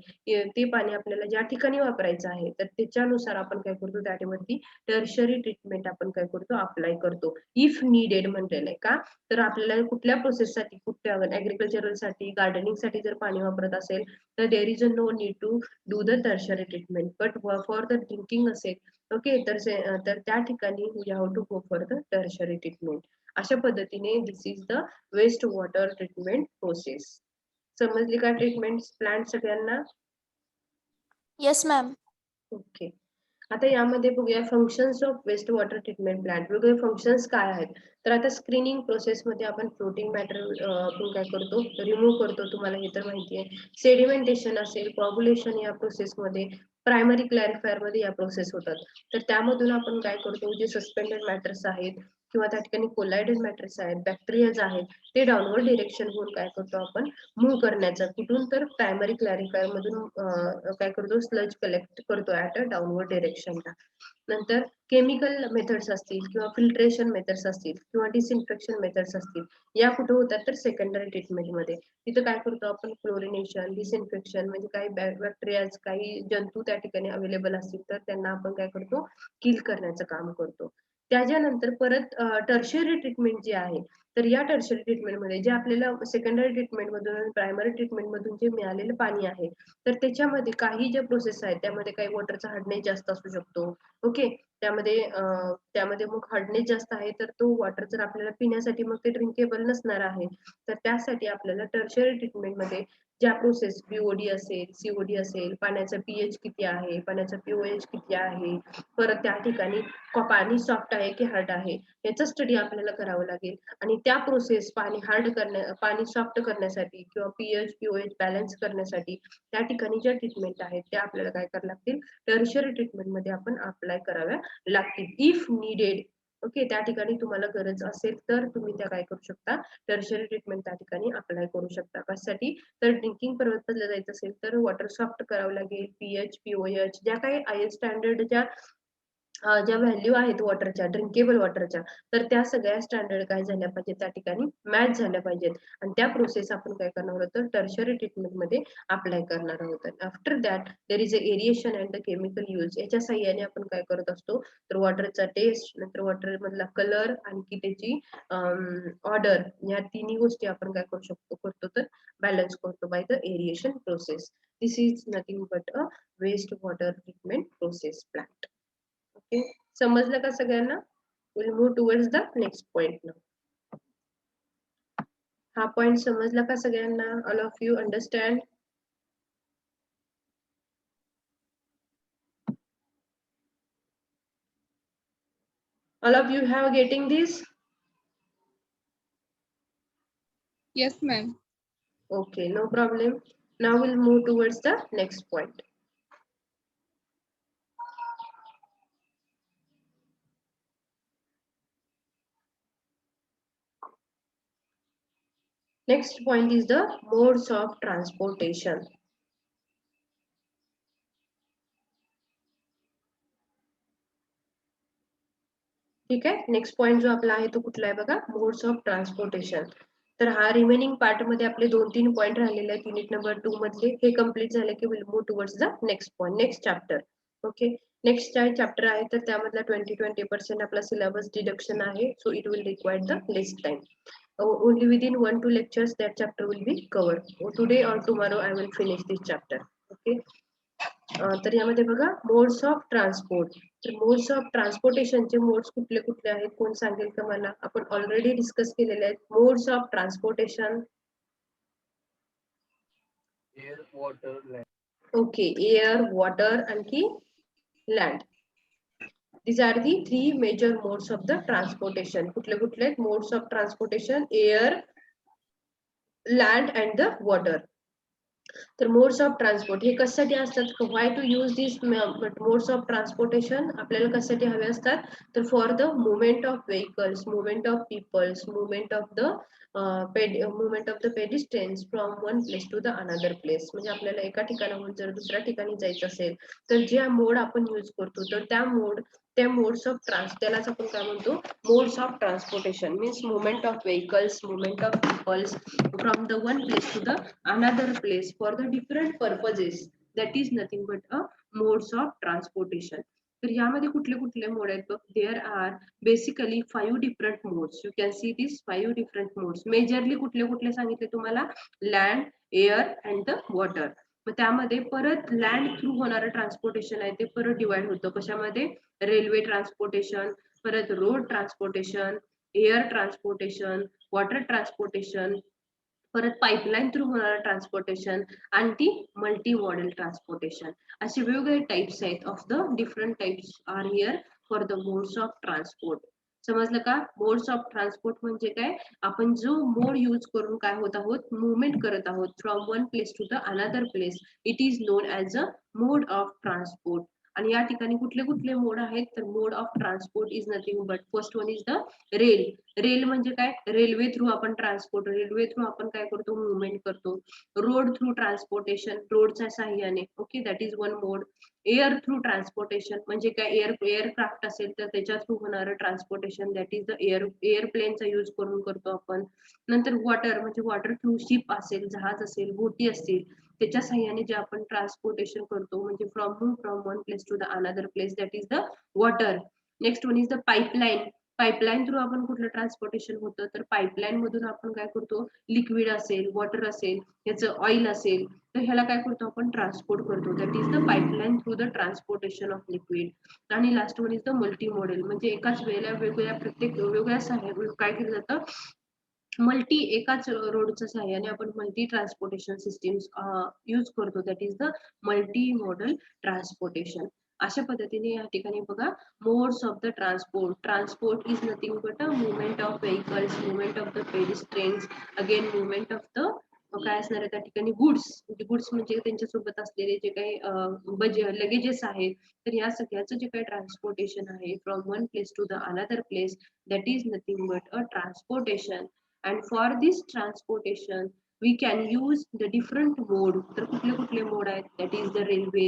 ते पाणी आपल्याला ज्या ठिकाणी वापरायचं आहे तर त्याच्यानुसार आपण काय करतो, त्यावरती टर्शरी ट्रीटमेंट आपण काय करतो, अप्लाय करतो. इफ नीडेड म्हटलेलं आहे का, तर आपल्याला कुठल्या प्रोसेससाठी, कुठल्या ऍग्रिकल्चरल साठी, गार्डनिंग साठी जर पाणी वापरत असेल तर there is no need to do the tertiary treatment, but for the drinking असेल ओके तर त्या ठिकाणी we have to go for the tertiary treatment. अशा पद्धतीने this is the waste water treatment process. समजली का ट्रीटमेंट प्लांट सगळ्यांना? Yes ma'am. Okay, आता यामध्ये बघूया functions of waste water treatment plant. वेगवेगळे फंक्शन्स काय आहेत, तर आता स्क्रीनिंग प्रोसेस मध्ये आपण फ्लोटिंग मॅटर आपण काय करतो, रिमूव्ह करतो, तुम्हाला हे तर माहिती आहे. सेडिमेंटेशन असेल, कॉग्युलेशन या प्रोसेस मध्ये, प्रायमरी क्लॅरिफायर मध्ये या प्रोसेस होतात. तर त्यामधून आपण काय करतो, जे सस्पेंडेड मॅटर्स आहेत किंवा त्या ठिकाणी कोलायडेड मॅटर्स आहेत, बॅक्टेरियाज आहेत, ते डाऊनवर्ड डिरेक्शन होऊन काय करतो आपण मूव्ह करण्याचा, कुठून तर प्रायमरी क्लॅरिफायर मधून काय करतो, स्लज कलेक्ट करतो ऍट अ डाऊनवर्ड डिरेक्शनला. नंतर केमिकल मेथड्स असतील किंवा फिल्ट्रेशन मेथड्स असतील किंवा डिसइन्फेक्शन मेथड्स असतील, या कुठे होतात तर सेकंडरी ट्रीटमेंट मध्ये. तिथं काय करतो आपण, क्लोरिनेशन, डिसइन्फेक्शन, म्हणजे काही बॅक्टेरियाज, काही जंतू त्या ठिकाणी अवेलेबल असतील तर त्यांना आपण काय करतो, किल करण्याचं काम करतो. त्याच्यानंतर परत टर्शरी ट्रीटमेंट जी आहे, तर या टर्शरी ट्रीटमेंट मध्ये जे आपल्याला सेकंडरी ट्रीटमेंट मधून आणि प्रायमरी ट्रीटमेंट मधून जे मिळालेलं पाणी आहे तर त्याच्यामध्ये काही ज्या प्रोसेस आहेत त्यामध्ये काही वॉटरचा हार्डनेस जास्त असू शकतो. ओके, त्यामध्ये मग हार्डनेस जास्त आहे तर तो वॉटर जर आपल्याला पिण्यासाठी मग ते ड्रिंकेबल नसणार आहे. तर त्यासाठी आपल्याला टर्शरी ट्रीटमेंट मध्ये ज्या प्रोसेस बीओडी असेल, सीओडी असेल, पाण्याचा पीएच किती आहे, पाण्याचा पीओएच किती आहे, परत त्या ठिकाणी पाणी सॉफ्ट आहे की हार्ड आहे याचा स्टडी आपल्याला करावं लागेल. आणि त्या प्रोसेस पाणी सॉफ्ट करण्यासाठी किंवा पीएच पीओएच बॅलन्स करण्यासाठी त्या ठिकाणी ज्या ट्रीटमेंट आहेत त्या आपल्याला काय करावं लागतील, टर्शरी ट्रीटमेंट मध्ये आपण अप्लाय कराव्या लागतील इफ नीडेड. ओके, त्या ठिकाणी तुम्हाला गरज असेल तर तुम्ही त्या काय करू शकता, टर्शरी ट्रीटमेंट त्या ठिकाणी अप्लाय करू शकता. कशासाठी, तर ड्रिंकिंग पर्पजला जायचं असेल तर वॉटर सॉफ्ट करावं लागेल, पीएच पीओएच ज्या काही आयएस स्टँडर्डच्या ज्या व्हॅल्यू आहेत वॉटरच्या, ड्रिंकेबल वॉटरच्या, तर त्या सगळ्या स्टँडर्ड काय झाल्या पाहिजेत, त्या ठिकाणी मॅच झाल्या पाहिजेत. आणि त्या प्रोसेस आपण काय करणार आहोत तर टर्शरी ट्रीटमेंट मध्ये अप्लाय करणार आहोत. After that there is a aeration and the chemical use. याच्या साह्याने आपण काय करत असतो, तर वॉटरचा टेस्ट, नंतर वॉटर मधला कलर, आणखी त्याची ऑर्डर, या तिन्ही गोष्टी आपण काय करू शकतो, करतो तर बॅलन्स करतो by the aeration process. This is nothing but a waste water treatment process plant. Okay, समजलं का सगळ्यांना? Will move towards the next point now. हा पॉइंट समजला का सगळ्यांना? All of you understand? All of you have getting this? Yes ma'am. Okay, no problem. Now we'll move towards the next point. Next point is the modes of transportation. ठीक आहे, next point जो आपला आहे तो कुठला आहे बघा, modes of transportation. तर हा रिमेनिंग पार्ट मध्ये आपले 2-3 पॉइंट राहिलेले आहेत युनिट नंबर 2 मधले. हे कंप्लीट झाले की will move towards the next point, next chapter. Okay, next chapter आहे तर त्यामधला 20% आपला सिलेबस डिडक्शन आहे. So it will require the less time. Only within 1-2 lectures that chapter will be covered. Today or tomorrow I will finish this chapter. Okay. तर यामध्ये बघा modes of transport. तर modes of ट्रान्सपोर्टेशनचे modes कुठले कुठले आहेत, कोण सांगेल का मला? आपण ऑलरेडी डिस्कस केलेले आहेत modes of transportation. Air, water, land. Okay, air, water, आणखी land. These are the 3 major modes of the transportation. कुठले कुठले modes of transportation? Air, land and the water. तर मोड्स ऑफ ट्रान्सपोर्ट हे कशासाठी असतात, why to use this modes of transportation आपल्याला कशासाठी हवे असतात, तर for the movement of vehicles, movement of peoples, movement of the movement of the pedestrians from one place to the another place. म्हणजे आपल्याला एका ठिकाणाहून जर दुसऱ्या ठिकाणी जायचं असेल तर जे मोड आपण यूज करतो तर त्या मोड्स ऑफ त्यालाच आपण काय म्हणतो, modes of transportation means movement of vehicles, movement of peoples from the one place to the another place for the different purposes, that is nothing but a modes of transportation. तर यामध्ये कुठले कुठले mode आहेत बघ, there are basically 5 different modes. You can see this 5 different modes. Majorly कुठले कुठले सांगितले तुम्हाला, land, air and the water. मग त्यामध्ये परत लँड थ्रू होणारं ट्रान्सपोर्टेशन आहे ते परत डिवाइड होतं कशामध्ये, रेल्वे ट्रान्सपोर्टेशन, परत road transportation, air transportation, water transportation, परत पाईपलाईन थ्रू होणारं ट्रान्सपोर्टेशन आणि ती मल्टी मॉडेल ट्रान्सपोर्टेशन. असे वेगवेगळे टाइप्स आहेत of the different types are here for the modes of transport. समजलं का, मोड्स ऑफ ट्रान्सपोर्ट म्हणजे काय, आपण जो मोड यूज करून काय होत आहोत, मुवमेंट करत आहोत from one place to the another place, it is known as a mode of transport. आणि या ठिकाणी कुठले कुठले मोड आहेत, तर mode of transport is nothing but first one is the rail. Rail म्हणजे काय, रेल्वे थ्रू आपण ट्रान्सपोर्ट, रेल्वे थ्रू आपण काय करतो, मुवमेंट करतो. रोड थ्रू ट्रान्सपोर्टेशन, रोडच्या साह्याने, okay, that is one mode. Air through transportation म्हणजे काय, एअरक्राफ्ट असेल तर त्याच्या थ्रू होणारं ट्रान्सपोर्टेशन, दॅट इज द एअरप्लेनचा यूज करून करतो आपण. नंतर वॉटर म्हणजे वॉटर थ्रू शिप असेल, जहाज असेल, बोटी असतील, त्याच्या साह्याने जे आपण ट्रान्सपोर्टेशन करतो म्हणजे from one place to the another place, that is the water. Next one is the pipeline. Pipeline through आपण कुठलं ट्रान्सपोर्टेशन होतं, तर पाईपलाईन मधून आपण काय करतो, लिक्विड असेल, वॉटर असेल, याचं ऑइल असेल, तर ह्याला काय करतो आपण, ट्रान्सपोर्ट करतो, that is the pipeline through the transportation of liquid. आणि last one is the multi modal म्हणजे एकाच वेळेला वेगवेगळ्या प्रत्येक वेगवेगळ्या काय केलं जातं, एकाच रोडच्या सहाय्याने आपण मल्टी ट्रान्सपोर्टेशन सिस्टीम्स यूज करतो, that is the multi modal transportation. अशा पद्धतीने या ठिकाणी बघा, modes of the transport is nothing but a movement of vehicles, movement of the pedestrians, again movement of the काय असणार आहे त्या ठिकाणी, गुड्स म्हणजे त्यांच्यासोबत असलेले जे काही लगेजेस आहेत, तर या सगळ्याचं जे काही ट्रान्सपोर्टेशन आहे from one place to the another place, that is nothing but a transportation. And for this transportation we can use the different mode. तर कुठले कुठले मोड आहेत, that is the railway,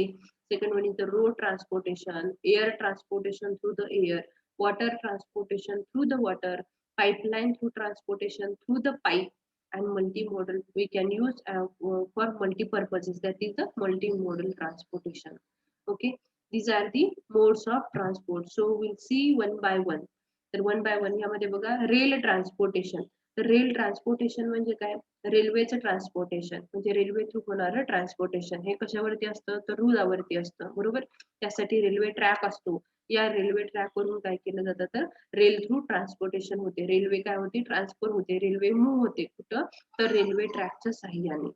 second one is the road transportation, air transportation through the air, water transportation through the water, pipeline through transportation through the pipe, and multimodal we can use for multi purposes, that is the multimodal transportation. Okay, these are the modes of transport. So we'll see one by one. तर one by one यामध्ये बघा, rail transportation. तर rail transportation म्हणजे काय, रेल्वेचं transportation म्हणजे railway through होणारं transportation. हे कशावरती असतं, तर रुळावरती असतं, बरोबर. त्यासाठी रेल्वे ट्रॅक असतो. या रेल्वे ट्रॅक वरून काय केलं जातं, तर रेल थ्रू ट्रान्सपोर्टेशन होते, रेल्वे काय होते, ट्रान्सफर होते, रेल्वे मूव्ह होते कुठं, तर रेल्वे ट्रॅकच्या साह्याने.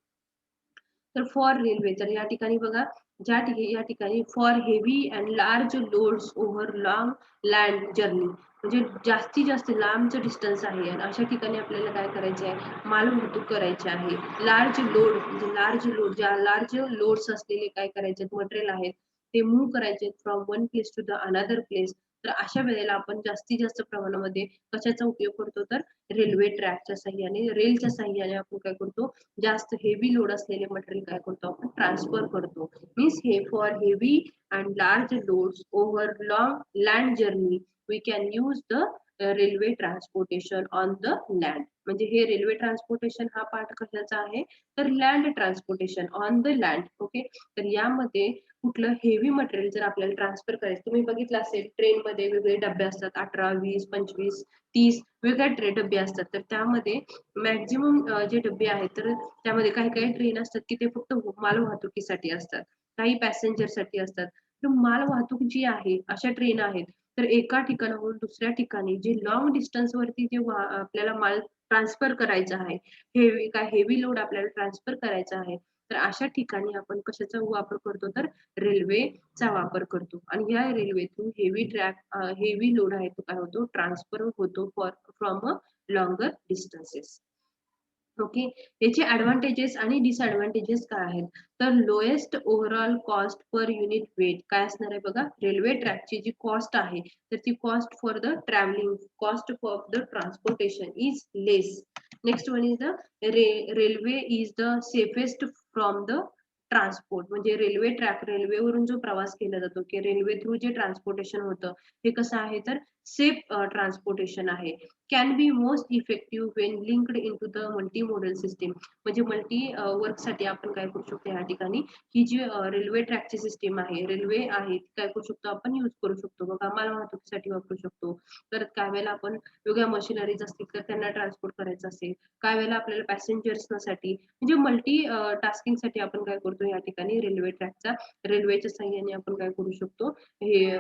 तर फॉर रेल्वे, तर या ठिकाणी बघा, या ठिकाणी for heavy and large loads over long land journey म्हणजे जास्तीत जास्त लांबचं डिस्टन्स आहे आणि अशा ठिकाणी आपल्याला काय करायचे आहे, माल वाहतूक करायची आहे. लार्ज लोड म्हणजे लार्ज लोड्स असलेले काय करायचे, मटेरियल आहेत ते मूव्ह करायचे from one place to the another place. तर अशा वेळेला आपण जास्तीत जास्त प्रमाणामध्ये कशाचा उपयोग करतो, तर रेल्वे ट्रॅकच्या साह्याने, रेलच्या साह्याने आपण काय करतो, जास्त हेवी लोड असलेले मटेरियल काय करतो आपण, ट्रान्सफर करतो. मीन्स हे for heavy and large loads over long land journey we can use the railway transportation on the land. म्हणजे हे रेल्वे ट्रान्सपोर्टेशन हा पार्ट कशाचा आहे, तर land transportation on the land. Okay, तर यामध्ये कुठलं हेवी मटेरियल जर आपल्याला ट्रान्सफर करायचं, तुम्ही बघितलं असेल ट्रेन मध्ये वेगवेगळे डबे असतात, 18, 20, 25, 30 वेगवेगळ्या डबे असतात. तर त्यामध्ये मॅक्झिमम जे डबे आहेत, तर त्यामध्ये काही काही ट्रेन असतात की ते फक्त माल वाहतुकीसाठी असतात, काही पॅसेंजर साठी असतात. तर माल वाहतूक जी आहे, अशा ट्रेन आहेत, तर एका ठिकाणाहून दुसऱ्या ठिकाणी जे लॉंग डिस्टन्स वरती जे आपल्याला माल ट्रान्सफर करायचा आहे, हेवी लोड आपल्याला ट्रान्सफर करायचा आहे, तर अशा ठिकाणी आपण कशाचा वापर करतो, तर रेल्वेचा वापर करतो. आणि या रेल्वे थ्रू हेवी लोड आहे तो काय होतो, ट्रान्सफर होतो from a longer distances. Okay, याचे ऍडव्हान्टेजेस आणि डिसएडव्हान्टेजेस काय आहेत? तर lowest overall cost per unit weight काय असणार आहे बघा, रेल्वे ट्रॅकची जी कॉस्ट आहे तर ती cost for the travelling, cost for the transportation is less. Next one is the railway is the safest from the transport. म्हणजे रेल्वे ट्रॅक, रेल्वेवरून जो प्रवास केला जातो की रेल्वे थ्रू जे ट्रान्सपोर्टेशन होतं हे कसं आहे तर सेफ ट्रान्सपोर्टेशन आहे. Can be most effective Wien linked into the multi model system. म्हणजे मल्टी वर्कसाठी आपण काय करू शकतो या ठिकाणी, ही जी रेल्वे ट्रॅकची सिस्टीम आहे, रेल्वे आहे ती काय करू शकतो आपण यूज करू शकतो बघा, माल वाहतुकीसाठी वापरू शकतो. परत काय वेळेला आपण वेगळ्या मशिनरीज असतील तर त्यांना ट्रान्सपोर्ट करायचं असेल, काय वेळेला आपल्याला पॅसेंजर्ससाठी म्हणजे मल्टी टास्किंगसाठी आपण काय करतो या ठिकाणी रेल्वे ट्रॅकचा, रेल्वेच्या सहाय्याने आपण काय करू शकतो, हे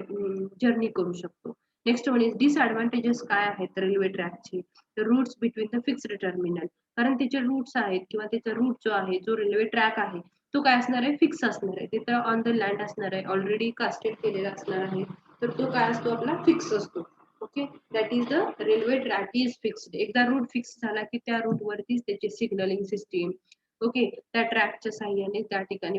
जर्नी करू शकतो. नेक्स्ट वन इज डिसएडव्हान्टेजेस काय आहेत रेल्वे ट्रॅकचे, तर routes between the fixed terminal. कारण त्याचे रूट्स आहेत किंवा त्याचा रूट जो आहे, जो रेल्वे ट्रॅक आहे तो काय असणार आहे, फिक्स असणार आहे. तिथं ऑन द लँड असणार आहे, ऑलरेडी कास्टेड केलेला असणार आहे, तर तो काय असतो आपला फिक्स असतो. Okay, that is the railway track is fixed. एकदा रूट फिक्स झाला की त्या रूट वरतीच त्याची सिग्नलिंग सिस्टीम, ओके, त्या ट्रॅकच्या साहाय्याने त्या ठिकाणी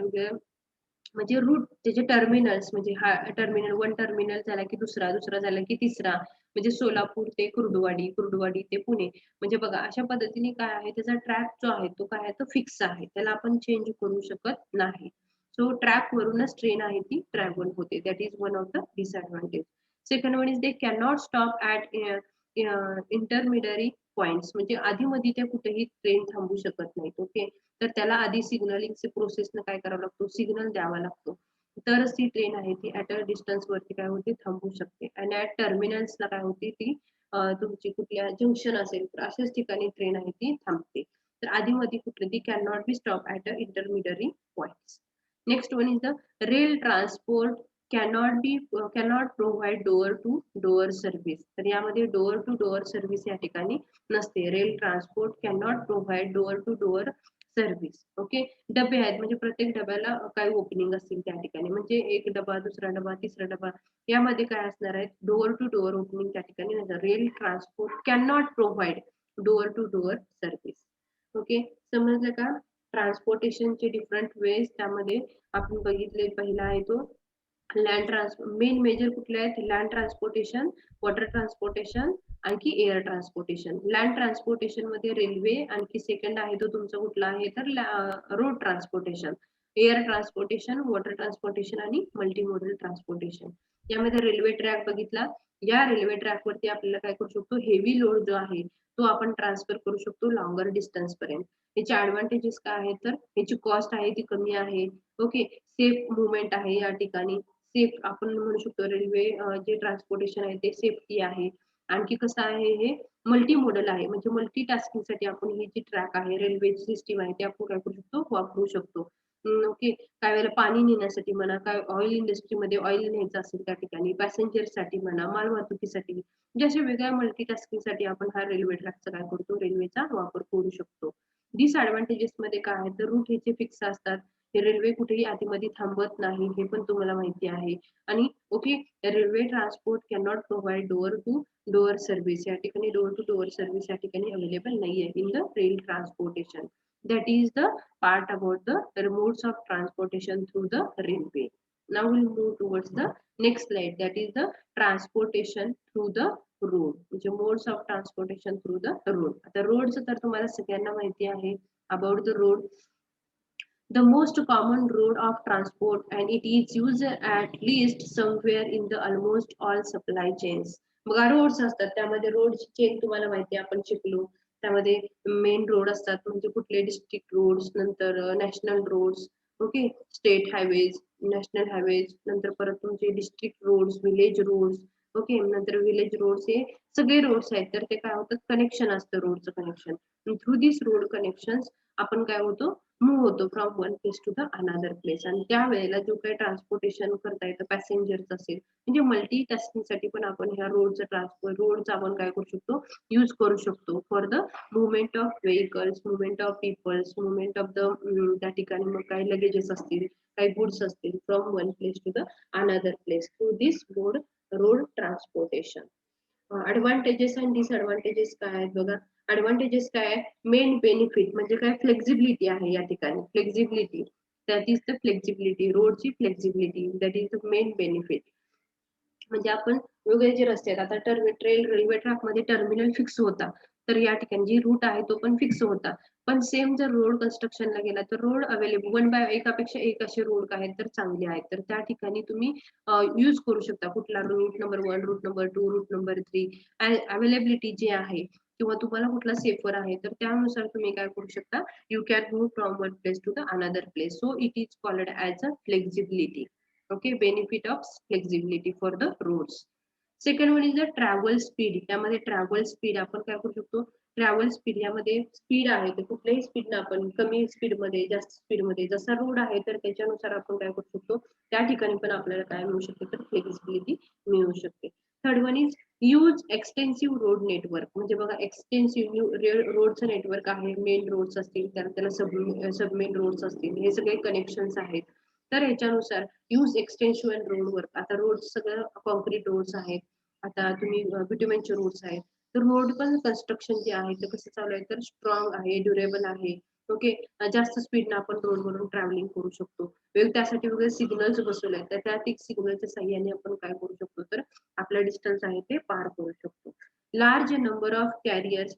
म्हणजे रूट त्याचे टर्मिनल्स, म्हणजे हा टर्मिनल, वन टर्मिनल झाला की दुसरा, दुसरा झाला की तिसरा, म्हणजे सोलापूर ते कुर्डुवाडी, कुर्डुवाडी ते पुणे. म्हणजे बघा अशा पद्धतीने काय आहे, त्याचा ट्रॅक जो आहे तो काय आहे तो फिक्स आहे, त्याला आपण चेंज करू शकत नाही. सो ट्रॅक वरूनच ट्रेन आहे ती ट्रॅव्हल होते. That is one of the disadvantage. Second one is they can not stop at intermediary points. म्हणजे आधी मध्ये ते कुठेही ट्रेन थांबू शकत नाहीत. ओके, तर त्याला आधी सिग्नलिंगचे प्रोसेसनं काय करावं लागतो, सिग्नल द्यावा लागतो, तरच ती ट्रेन आहे ती ऍट अ डिस्टन्स वरती काय होते थांबू शकते. आणि ऍट टर्मिनल्सला काय होते ती तुमची कुठल्या जंक्शन असेल तर अशाच ठिकाणी ट्रेन आहे ती थांबते. तर आधी मध्ये कुठली ती can not be stop at a intermediary points. Next one is the rail transport cannot provide door to door service. तर यामध्ये डोअर टू डोअर सर्व्हिस या ठिकाणी नसते. Rail transport cannot provide door to door service. Okay, डबे आहेत म्हणजे प्रत्येक डब्याला काही ओपनिंग असतील त्या ठिकाणी, म्हणजे एक डबा, दुसरा डबा, तिसरा डबा, यामध्ये काय असणार आहे, डोअर टू डोअर ओपनिंग त्या ठिकाणी नसणार. Rail transport can not provide door to door service. Okay, समजलं का? ट्रान्सपोर्टेशनचे डिफरंट वेज त्यामध्ये आपण बघितले. पहिला आहे तो लँड ट्रान्सपोर्ट. मेन मेजर कुठले आहेत, लँड ट्रान्सपोर्टेशन, वॉटर ट्रान्सपोर्टेशन, आणखी एअर ट्रान्सपोर्टेशन. लँड ट्रान्सपोर्टेशन मध्ये रेल्वे, आणखी सेकंड आहे तो तुमचा कुठला आहे तर road transportation, air transportation, water transportation आणि मल्टीमोडल ट्रान्सपोर्टेशन. यामध्ये रेल्वे ट्रॅक बघितला, या रेल्वे ट्रॅक वरती आपल्याला काय करू शकतो, हेवी लोड जो आहे तो आपण ट्रान्सफर करू शकतो लॉंगर डिस्टन्स पर्यंत. याचे ऍडव्हान्टेजेस काय आहेत तर याची कॉस्ट आहे ती कमी आहे. ओके, सेफ मुवमेंट आहे या ठिकाणी, सेफ आपण म्हणू शकतो रेल्वे जे ट्रान्सपोर्टेशन आहे ते सेफ्टी आहे. आणखी कसं आहे, हे मल्टी मॉडल आहे, म्हणजे मल्टी टास्किंगसाठी आपण ही जी ट्रॅक आहे, रेल्वे सिस्टीम आहे, ते आपण काय करू शकतो, वापरू शकतो. ओके, काय वेळेला पाणी नेण्यासाठी म्हणा, काय ऑइल इंडस्ट्रीमध्ये ऑइल न्यायचं असेल त्या ठिकाणी, पॅसेंजरसाठी म्हणा, माल वाहतुकीसाठी, म्हणजे अशा वेगळ्या मल्टी टास्किंगसाठी आपण हा रेल्वे ट्रॅकचा काय करतो, रेल्वेचा वापर करू शकतो. डिसएडव्हान्टेजेस मध्ये काय आहे तर रूट ह्याचे फिक्स असतात, हे रेल्वे कुठेही आधीमध्ये थांबत नाही, हे पण तुम्हाला माहिती आहे. आणि okay, railway transport can not provide door to door service. या ठिकाणी डोअर टू डोअर सर्व्हिस या ठिकाणी अवेलेबल नाहीये in the rail transportation. That is the part about the modes of transportation through the railway. Now we'll move towards the next slide, that is the transportation through the road. म्हणजे modes of transportation through the road. आता रोडचं तर तुम्हाला सगळ्यांना माहिती आहे. About the road, the most common road of transport and it is used at least somewhere in the almost all supply chains. बघा roads असतात, त्यामध्ये रोडची चेन तुम्हाला माहिती आहे, आपण शिकलो. त्यामध्ये मेन रोड असतात, म्हणजे कुठले डिस्ट्रिक्ट रोड्स, नंतर national roads, okay, state highways, national highways, नंतर परत तुमचे district roads, village roads, okay, नंतर विलेज रोड्स, हे सगळे रोड्स आहेत. तर ते काय होतं, कनेक्शन असतं रोडचं connection. Through this road connection आपण काय होतो, मूव्ह होतो from one place to the another place. आणि त्यावेळेला जो काही ट्रान्सपोर्टेशन करता येतं पॅसेंजर्स असेल, म्हणजे मल्टी टास्किंगसाठी पण आपण ह्या रोडचा आपण काय करू शकतो, यूज करू शकतो for the movement of vehicles, movement of peoples, movement of the त्या ठिकाणी मग काही लगेजेस असतील, काही गुड्स असतील, from one place to the another place through this road transportation. Advantages आणि डिसएडव्हान्टेजेस काय आहेत बघा. ऍडव्हान्टेजेस काय आहे, मेन बेनिफिट म्हणजे काय, फ्लेक्झिबिलिटी आहे या ठिकाणी. Flexibility, that is the flexibility, रोडची flexibility, that is the main benefit. म्हणजे आपण वेगवेगळे जे रस्ते आहेत, आता रेल्वे ट्रॅक मध्ये टर्मिनल फिक्स होता, तर या ठिकाणी जी रूट आहे तो पण फिक्स होता. पण सेम जर रोड कन्स्ट्रक्शनला गेला तर रोड अवेलेबल 1 बाय एकापेक्षा एक असे रोड आहेत तर चांगले आहेत, तर त्या ठिकाणी तुम्ही यूज करू शकता कुठला route number 1, route number 2, route number 3. Availability जी आहे किंवा तुम्हाला कुठला सेफर आहे तर त्यानुसार तुम्ही काय करू शकता, you can move from one place to the another place. So it is called as a flexibility. Okay, benefit of flexibility for the roads. Second one is the travel speed. यामध्ये travel speed आपण काय करू शकतो, travel speed यामध्ये speed आहे ते कुठल्याही स्पीडनं आपण कमी स्पीड मध्ये जास्त स्पीड मध्ये जसा रोड आहे तर त्याच्यानुसार आपण काय करू शकतो, त्या ठिकाणी पण आपल्याला काय मिळू शकते तर फ्लेक्सिबिलिटी मिळू शकते. Third one is use extensive road network. म्हणजे बघा एक्सटेन्सिव्ह रोडचं नेटवर्क आहे, मेन रोड्स असतील त्याला सब मेन रोड्स असतील, हे सगळे कनेक्शन्स आहेत. तर ह्याच्यानुसार यूज एक्सटेन्शन रोडवर, आता रोड सगळं कॉन्क्रीट रोड्स आहेत, आता तुम्ही बिट्युमेनचे रोड्स आहेत, तर रोड पण कन्स्ट्रक्शन जे आहे ते कसं चालू आहे तर स्ट्रॉंग आहे, ड्युरेबल आहे. ओके, जास्त स्पीडनं आपण रोडवरून ट्रॅव्हलिंग करू शकतो. त्यासाठी वगैरे सिग्नल्स बसवले आहेत, तर त्या सिग्नलच्या साह्याने आपण काय करू शकतो तर आपला डिस्टन्स आहे ते पार करू शकतो. Large number of carriers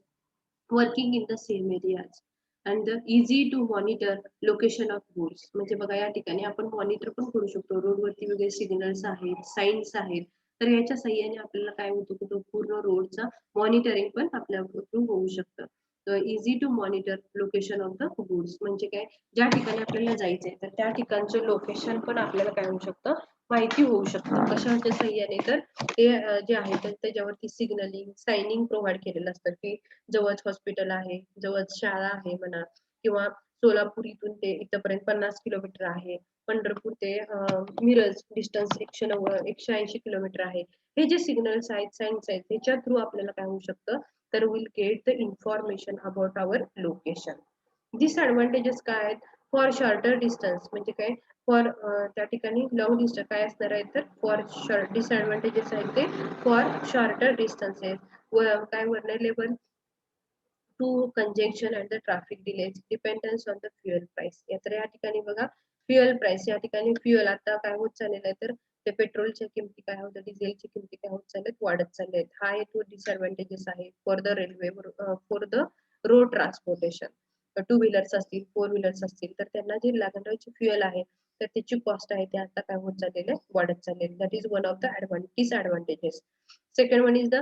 working in the same areas and the easy to monitor location of goods. म्हणजे बघा या ठिकाणी आपण मॉनिटर पण करू शकतो, रोडवरती वेगळे सिग्नल्स आहेत, साईन्स आहेत, तर याच्या साह्याने आपल्याला काय होतं की तो पूर्ण रोडचा मॉनिटरिंग पण आपल्या थ्रू होऊ शकतं. Easy to monitor location of the goods म्हणजे काय, ज्या ठिकाणी आपल्याला जायचंय तर त्या ठिकाणचं लोकेशन पण आपल्याला काय होऊ शकतं, माहिती होऊ शकतं. कशाच्या साह्याने तर ते जे आहे तर त्याच्यावरती सिग्नलिंग सायनिंग प्रोव्हाइड केलेलं असतं की जवळच हॉस्पिटल आहे, जवळच शाळा आहे म्हणा, किंवा सोलापूर इथून ते इथपर्यंत 50 किलोमीटर आहे, पंढरपूर ते मिरज डिस्टन्स 180 किलोमीटर आहे. हे जे सिग्नल्स आहेत, सायन्स आहेत, त्याच्या थ्रू आपल्याला काय होऊ शकतं तर will get the information about our location. Disadvantages काय आहेत, फॉर शॉर्टर डिस्टन्स म्हणजे काय, फॉर त्या ठिकाणी लॉंग डिस्टन्स काय असणार आहे तर फॉर डिसएडव्हान्टेजेस आहेत ते फॉर शॉर्टर डिस्टन्सेस, काय vulnerable to congestion and the traffic delays, dependence on the fuel price. तर या ठिकाणी बघा फ्युएल प्राइस, या ठिकाणी फ्युएल आता काय होत चाललेलं आहे तर ते पेट्रोलच्या किमती काय होतं, डिझेलची किमती काय होत चालल्यात, वाढत चालल्या आहेत. हा एक डिसएडव्हान्टेजेस आहे for the railway, for the road transportation. Two wheelers असतील, फोर व्हीलर्स असतील तर त्यांना जे लागणारी फ्युएल आहे तर त्याची कॉस्ट आहे ते आता काय होत चाललेलं आहे, वाढत चाललेलं. That is one of the disadvantages. Second one is the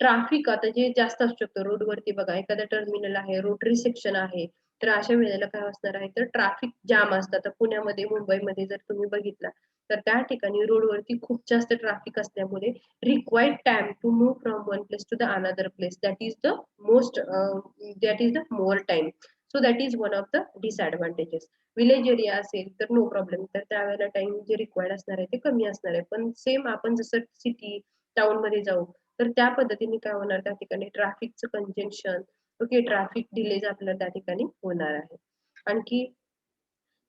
traffic. आता जे जास्त असू शकतं रोडवरती बघा, एखादा टर्मिनल आहे, रोटरी सेक्शन आहे, तर अशा वेळेला काय असणार आहे तर ट्रॅफिक जाम असतं. तर पुण्यामध्ये, मुंबईमध्ये जर तुम्ही बघितला तर त्या ठिकाणी रोडवरती खूप जास्त ट्रॅफिक असल्यामुळे required time to move from one place to the another place, that is the more time. So that is one of the disadvantages. Village area असेल तर नो प्रॉब्लेम, तर त्यावेळेला टाइम जे रिक्वायर्ड असणार आहे ते कमी असणार आहे. पण सेम आपण जसं सिटी टाउन मध्ये जाऊ तर त्या पद्धतीने काय होणार, त्या ठिकाणी ट्रॅफिकचं कंजेशन, ओके, ट्रॅफिक डिलेज आपल्याला त्या ठिकाणी होणार आहे. आणखी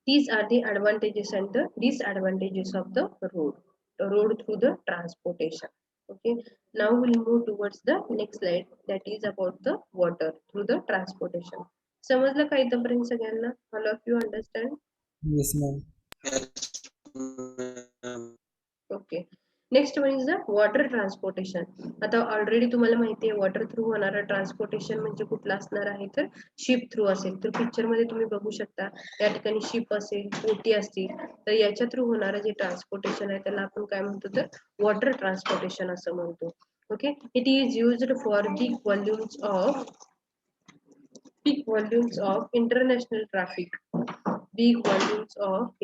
these are the advantages and the disadvantages of the road through the transportation. Okay, now we'll move towards the next slide, that is about the water through the transportation. समजलं का इथपर्यंत सगळ्यांना? All of you understand? Yes, ma'am. Okay, next one is the water transportation. आता already तुम्हाला माहिती आहे water through होणारं transportation म्हणजे कुठलं असणार आहे तर शिप थ्रू असेल. तर पिक्चर मध्ये तुम्ही बघू शकता या ठिकाणी शिप असेल, बोटी असतील, तर याच्या थ्रू होणारं जे ट्रान्सपोर्टेशन आहे त्याला आपण काय म्हणतो तर वॉटर ट्रान्सपोर्टेशन असं म्हणतो. Okay, it is used for big volumes of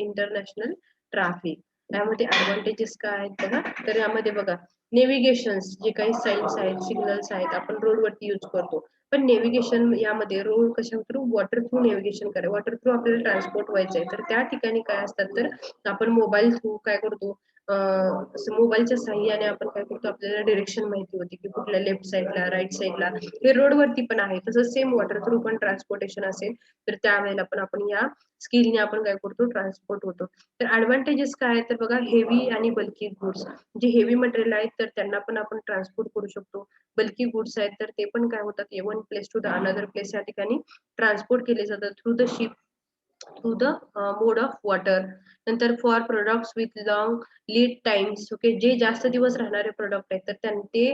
international traffic. यामध्ये ऍडव्हान्टेजेस काय आहेत बघा, तर यामध्ये बघा नेव्हिगेशन, जे काही साईन्स आहेत, सिग्नल्स आहेत, आपण रोडवरती यूज करतो. पण नेव्हिगेशन यामध्ये रोड कशा थ्रू, वॉटर थ्रू नेव्हिगेशन करायचं, वॉटर थ्रू आपल्याला ट्रान्सपोर्ट व्हायचंय, तर त्या ठिकाणी काय असतात तर आपण मोबाईल थ्रू काय करतो, मोबाईलच्या साह्याने आपण काय करतो, आपल्याला डिरेक्शन माहिती होती की कुठल्या लेफ्ट साईडला, राईट साईडला, हे रोडवरती पण आहे. तसंच सेम वॉटर थ्रू पण ट्रान्सपोर्टेशन असेल तर त्यावेळेला पण आपण या स्किलने आपण काय करतो, ट्रान्सपोर्ट होतो. तर ऍडव्हान्टेजेस काय आहेत तर बघा, हेवी आणि बल्की गुड्स, जे हेवी मटेरियल आहेत तर त्यांना पण आपण ट्रान्सपोर्ट करू शकतो. बल्की गुड्स आहेत तर ते पण काय होतात, one place to the another place या ठिकाणी ट्रान्सपोर्ट केले जातात through the ship, through the mode of water. नंतर for products with long lead times, okay, जे जास्त दिवस राहणारे प्रोडक्ट आहेत तर ते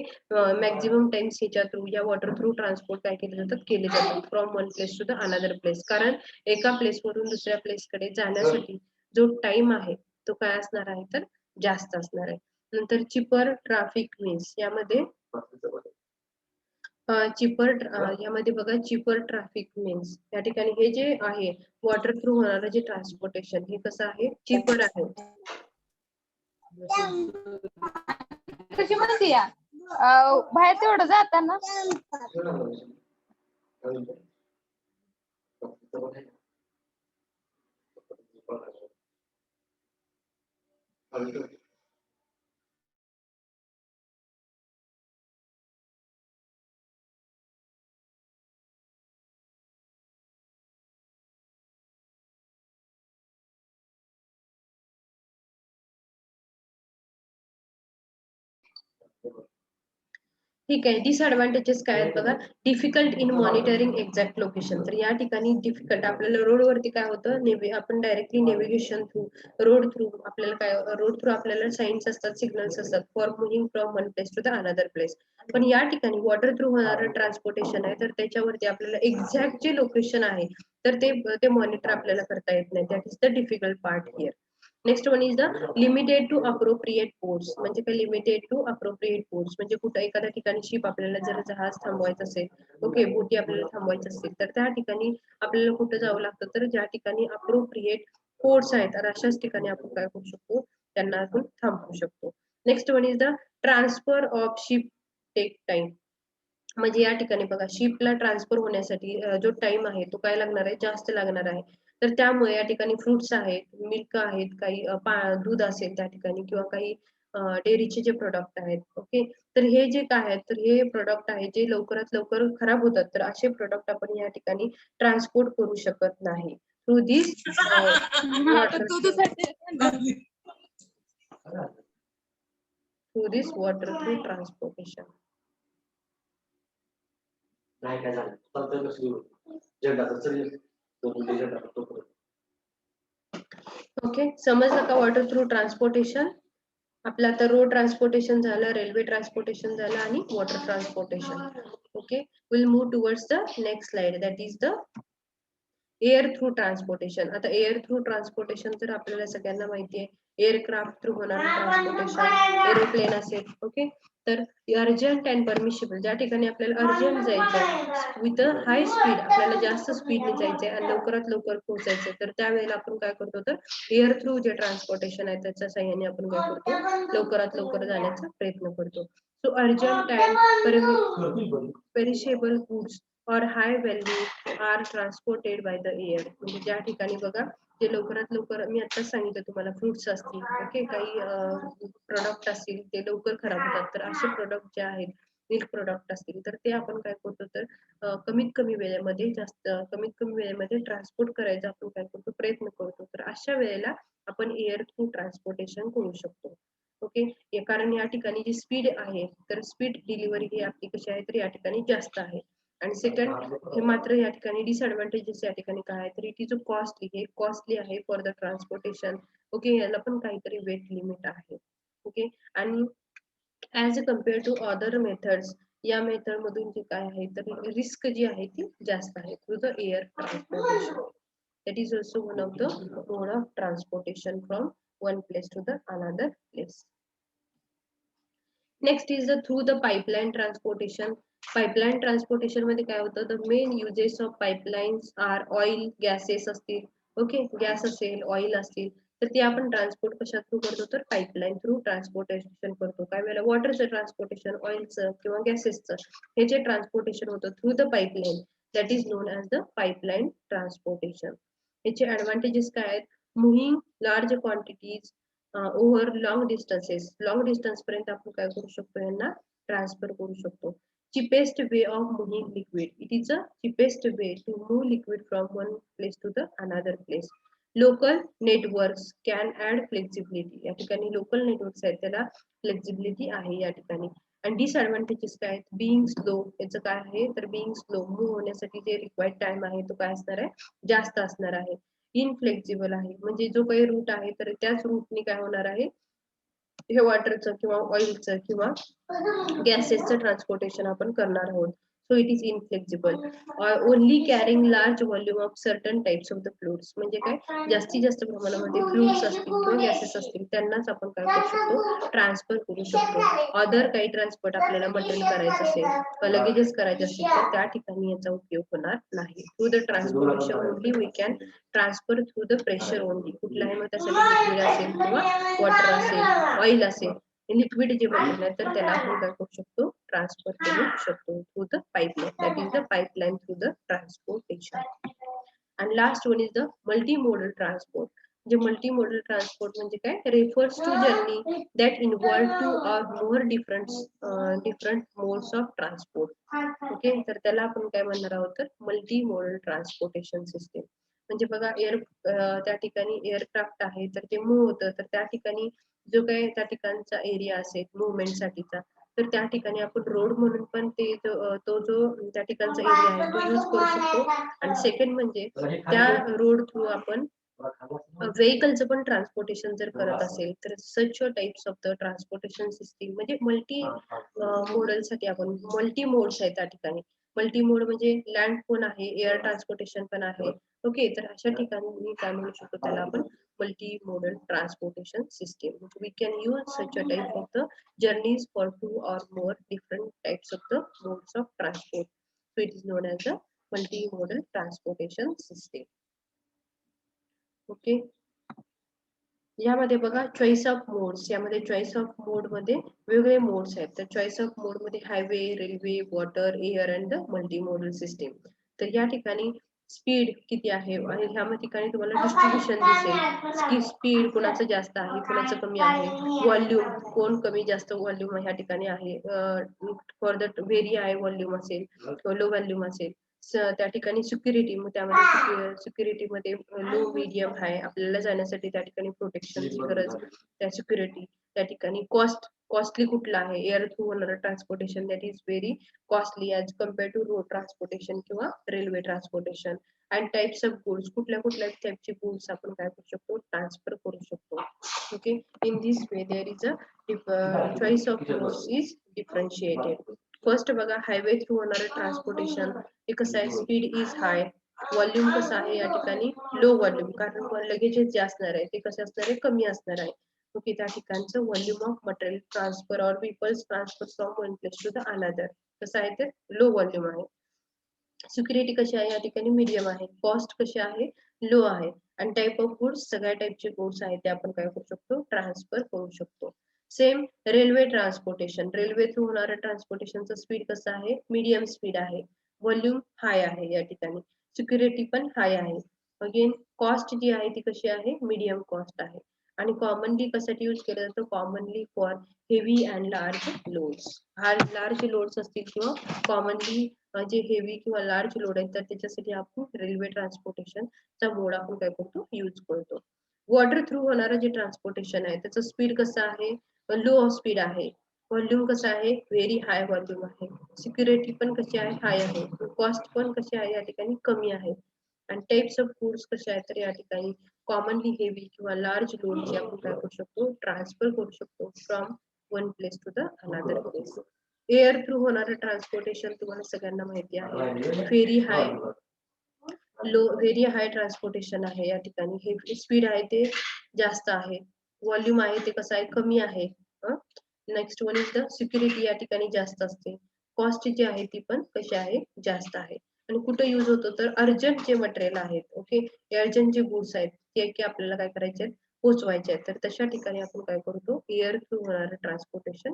मॅक्झिमम टाइम्स ह्याच्या थ्रू, या वॉटर थ्रू ट्रान्सपोर्ट काय केले जातात from one place to the another place. कारण एका प्लेस वरून दुसऱ्या प्लेस कडे जाण्यासाठी जो टाइम आहे तो काय असणार आहे तर जास्त असणार आहे. नंतर चिपर ट्रॅफिक मीन्स, यामध्ये यामध्ये बघा चिपर ट्रॅफिक मीन्स, या ठिकाणी हे जे आहे वॉटर थ्रू होणारं जे ट्रान्सपोर्टेशन हे कसं आहे, चिपर आहे. कशी म्हणते या बाहेर तेवढं जाताना ठीक आहे. डिसएडव्हान्टेजेस काय आहेत बघा, difficult in monitoring exact location. तर या ठिकाणी डिफिकल्ट, आपल्याला रोडवरती काय होतं, आपण directly navigation through, road through आपल्याला काय, रोड थ्रू आपल्याला साईन्स असतात, सिग्नल्स असतात for moving from one place to the another place. पण या ठिकाणी वॉटर थ्रू होणारं ट्रान्सपोर्टेशन आहे तर त्याच्यावरती आपल्याला एक्झॅक्ट जे लोकेशन आहे तर ते मॉनिटर आपल्याला करता येत नाही. That is the difficult part here. Next one is the limited to appropriate ports. म्हणजे काय लिमिटेड टू अप्रोप्रिएट पोर्ट्स, म्हणजे कुठं एखाद्या ठिकाणी शिप आपल्याला जर जहाज थांबवायचं असेल, ओके, बोटी आपल्याला थांबवायचं असेल तर त्या ठिकाणी आपल्याला कुठं जावं लागतं तर ज्या ठिकाणी अप्रोप्रिएट पोर्ट्स आहेत तर अशाच ठिकाणी आपण काय करू शकतो, त्यांना आपण थांबवू शकतो. Next one is the transfer of ship take time. म्हणजे या ठिकाणी बघा, शिपला ट्रान्सफर होण्यासाठी जो टाइम आहे तो काय लागणार आहे, जास्त लागणार आहे. तर त्यामुळे या ठिकाणी फ्रुट्स आहेत, मिल्क आहेत, काही दूध असेल त्या ठिकाणी, किंवा काही डेअरीचे जे प्रोडक्ट आहेत, ओके, तर हे जे काय आहेत तर हे प्रोडक्ट आहेत जे लवकरात लवकर खराब होतात, तर असे प्रोडक्ट आपण या ठिकाणी ट्रान्सपोर्ट करू शकत नाही थ्रू दिस वॉटर थ्रू ट्रान्सपोर्टेशन. नाही काय झालं फक्त झेंडा ओके, समजलं का वॉटर थ्रू ट्रान्सपोर्टेशन? आपलं आता रोड ट्रान्सपोर्टेशन झालं, रेल्वे ट्रान्सपोर्टेशन झालं आणि water transportation. Okay, will move towards the next slide, that is the air through transportation. आता एअर थ्रू ट्रान्सपोर्टेशन तर आपल्याला सगळ्यांना माहिती आहे, एअरक्राफ्ट थ्रू होणारं ट्रान्सपोर्टेशन, एरोप्लेन असेल, ओके. तर अर्जंट अँड परमिशिबल, ज्या ठिकाणी आपल्याला अर्जंट जायचं विथ हाय स्पीड, आपल्याला जास्त स्पीडने जायचंय आणि लवकरात लवकर पोहोचायचंय, तर त्यावेळेला आपण काय करतो तर एअर थ्रू जे ट्रान्सपोर्टेशन आहे त्याच्या साह्याने आपण काय करतो, लवकरात लवकर जाण्याचा प्रयत्न करतो. So urgent and perishable goods or high value are transported by the air. म्हणजे ज्या ठिकाणी बघा, जे लवकरात लवकर, मी आताच सांगितलं तुम्हाला, फ्रुट्स असतील, ओके, काही प्रोडक्ट असतील ते लवकर खराब होतात, तर असे प्रोडक्ट जे आहेत, मिल्क प्रोडक्ट असतील तर ते आपण काय करतो तर कमीत कमी वेळेमध्ये ट्रान्सपोर्ट करायचा आपण काय करतो, प्रयत्न करतो. तर अशा वेळेला आपण एअर थ्रू ट्रान्सपोर्टेशन करू शकतो. ओके, कारण या ठिकाणी जी स्पीड आहे तर स्पीड डिलिव्हरी ही आपली कशी आहे तर या ठिकाणी जास्त आहे. आणि सेकंड, हे मात्र या ठिकाणी डिसएडव्हान्टेजेस या ठिकाणी काय आहे तर इट इज कॉस्टली, हे कॉस्टली आहे फॉर द ट्रान्सपोर्टेशन. ओके, याला पण काहीतरी वेट लिमिट आहे. ओके, आणि as compare to other methods, या मेथड मधून जे काय आहे तर रिस्क जी आहे ती जास्त आहे through the air transportation. That is also one of the mode of transportation from one place to the another place. Next is the through the pipeline transportation. Pipeline transportation मध्ये काय होतं, the main uses of pipelines are oil, gases असतील, okay, gas असेल, oil असतील, तर ते आपण transport कशा थ्रू करतो तर पाइपलाइन थ्रू ट्रान्सपोर्टेशन करतो. काय वेळेला वॉटरचं ट्रान्सपोर्टेशन, ऑइलचं किंवा गॅसेसचं, हे जे ट्रान्सपोर्टेशन होतं through the pipeline, that is non as the pipeline transportation. याचे ऍडव्हान्टेजेस काय आहेत, moving large quantities over long distance पर्यंत आपण काय करू शकतो, यांना ट्रान्सफर करू शकतो. cheapest way of moving liquid. It is the cheapest way to move liquid from one place to the another place. Local networks can add flexibility. या ठिकाणी लोकल नेटवर्क्स आहेत त्याला फ्लेक्झिबिलिटी आहे या ठिकाणी. आणि डिसएडव्हान्टेजेस काय आहेत? बिईंग स्लो, याचं काय आहे तर बिईंग स्लो, मूव्ह होण्यासाठी जे रिक्वायर्ड टाइम आहे तो काय असणार आहे, जास्त असणार आहे. इनफ्लेक्झिबल आहे, म्हणजे जो काही रूट आहे तर त्याच रूटने काय होणार आहे, हे वॉटरचं किंवा ऑइलचं किंवा गॅसेसचं ट्रान्सपोर्टेशन आपण करणार आहोत. So it is inflexible. Only carrying large volume of certain types of the fluids, म्हणजे काय जास्तीत जास्त प्रमाणामध्ये फ्लुइड्स असतील किंवा गॅसेस असतील त्यांनाच आपण काय करू शकतो, ट्रान्सफर करू शकतो. अदर काही ट्रान्सपोर्ट आपल्याला मटेरियल करायचं असेल, लगेजेस करायचे असतील तर त्या ठिकाणी याचा उपयोग होणार नाही. Through the transportation only we can transfer through the pressure only. कुठलाही मग त्यासाठी लिक्विड असेल किंवा वॉटर असेल, ऑइल असेल, लिक्विड जे मटेरियल आहे तर त्याला आपण काय करू शकतो, ट्रान्सफर करू शकतो through the pipeline. That is the pipeline through the transportation. And last one is the multimodal transport. म्हणजे मल्टीमोडल ट्रान्सपोर्ट म्हणजे काय, refers to journey that involve two or more different modes of transport. Okay, तर त्याला आपण काय म्हणणार आहोत तर मल्टीमोडल ट्रान्सपोर्टेशन सिस्टीम. म्हणजे बघा त्या ठिकाणी एअरक्राफ्ट आहे तर ते मूव्ह होतं, तर त्या ठिकाणी जो काही त्या ठिकाणचा एरिया असेल मुवमेंट साठीचा तर त्या ठिकाणी आपण रोड म्हणून पण ते तो जो त्या ठिकाणचा एरिया आहे तो यूज करू शकतो. आणि सेकंड म्हणजे त्या रोड थ्रू आपण व्हेकलचं पण ट्रान्सपोर्टेशन जर करत असेल तर such types of the transportation system म्हणजे मल्टी मोडल साठी आपण मल्टी मोड्स आहे त्या ठिकाणी. मल्टी मोड म्हणजे लँड पण आहे, एअर ट्रान्सपोर्टेशन पण आहे. ओके, तर अशा ठिकाणी काय म्हणू शकतो त्याला आपण multimodal transportation system. We can use such a type of the journeys for 2 or more different types of the modes of transport. So it is known as a multimodal transportation system. Okay. यामध्ये बघा choice of modes, यामध्ये choice of मोड मध्ये वेगवेगळे modes आहेत. तर choice of मोड मध्ये highway, railway, water, air and the multimodal system. तर या ठिकाणी स्पीड किती आहे आणि ह्या ठिकाणी तुम्हाला डिस्ट्रीब्युशन दिसेल की स्पीड कोणाचं जास्त आहे कोणाचं कमी आहे. व्हॉल्यूम कोण कमी जास्त व्हॉल्यूम ह्या ठिकाणी आहे, for the very high volume असेल किंवा लो व्हॉल्यूम असेल. त्या ठिकाणी सिक्युरिटी, मग त्यामध्ये सिक्युरिटी मध्ये लो, मीडियम, हाय आपल्याला जाण्यासाठी त्या ठिकाणी प्रोटेक्शनची गरज, त्या सिक्युरिटी. त्या ठिकाणी कॉस्टली कुठला आहे, एअर थ्रू होणारं transportation that is very costly as compare to road transportation किंवा railway transportation. And types of goods, कुठल्या टाइपचे गुड्स आपण काय करू शकतो, ट्रान्सफर करू शकतो. Okay, in this way there is a choice of modes is differentiated. First बघा, हायवे थ्रू होणारं ट्रान्सपोर्टेशन हे कसं आहे, स्पीड इज हाय, व्हॉल्यूम कसं आहे या ठिकाणी लो व्हॉल्यूम, कारण लगेजेस जे असणार आहे ते कसे असणार आहे, कमी असणार आहे. ओके, त्या ठिकाणचं volume of material transfer or peoples transfer from one place to the another कसं आहे ते लो व्हॉल्यूम आहे. सिक्युरिटी कशी आहे या ठिकाणी मीडियम आहे, कॉस्ट कशी आहे लो आहे. आणि टाइप ऑफ गुड्स सगळ्या टाइपचे गुड्स आहेत ते आपण काय करू शकतो, ट्रान्सफर करू शकतो. Same railway transportation, railway through होणारं ट्रान्सपोर्टेशनचं स्पीड कसं आहे, मीडियम स्पीड आहे, व्हॉल्यूम हाय आहे या ठिकाणी, सिक्युरिटी पण हाय आहे. अगेन कॉस्ट जी आहे ती कशी आहे, मीडियम कॉस्ट आहे. आणि कॉमनली कशासाठी यूज केलं जातं, commonly for heavy and large loads. Large loads असतील किंवा कॉमनली जे हेवी किंवा लार्ज लोड आहेत तर त्याच्यासाठी आपण रेल्वे ट्रान्सपोर्टेशनचा मोड आपण काय करतो, यूज करतो. वॉटर थ्रू होणारं जे ट्रान्सपोर्टेशन आहे त्याचं स्पीड कसं आहे, लो स्पीड आहे, व्हॉल्यूम कसं आहे, व्हेरी हाय व्हॉल्यूम आहे, सिक्युरिटी पण कशी आहे, हाय आहे, कॉस्ट पण कशी आहे या ठिकाणी कमी आहे. आणि टाइप्स ऑफ गुड्स कसे आहेत तर या ठिकाणी कॉमनली हेवी किंवा लार्ज लोड जे आपण काय करू शकतो, ट्रान्सफर करू शकतो from one place to the another place. Air through होणारं ट्रान्सपोर्टेशन तुम्हाला सगळ्यांना माहिती आहे, व्हेरी हाय ट्रान्सपोर्टेशन आहे. या ठिकाणी हे स्पीड आहे ते जास्त आहे, व्हॉल्यूम आहे ते कसं आहे, कमी आहे. Next one is the security, या ठिकाणी जास्त असते, कॉस्ट जी आहे ती पण कशी आहे, जास्त आहे. आणि कुठे यूज होतो तर अर्जंट जे मटेरियल आहेत, ओके, अर्जंट जे गुड्स आहेत ते की आपल्याला काय करायचे आहेत, पोहोचवायचे आहेत, तर तशा ठिकाणी आपण काय करतो, एअर थ्रू होणारं ट्रान्सपोर्टेशन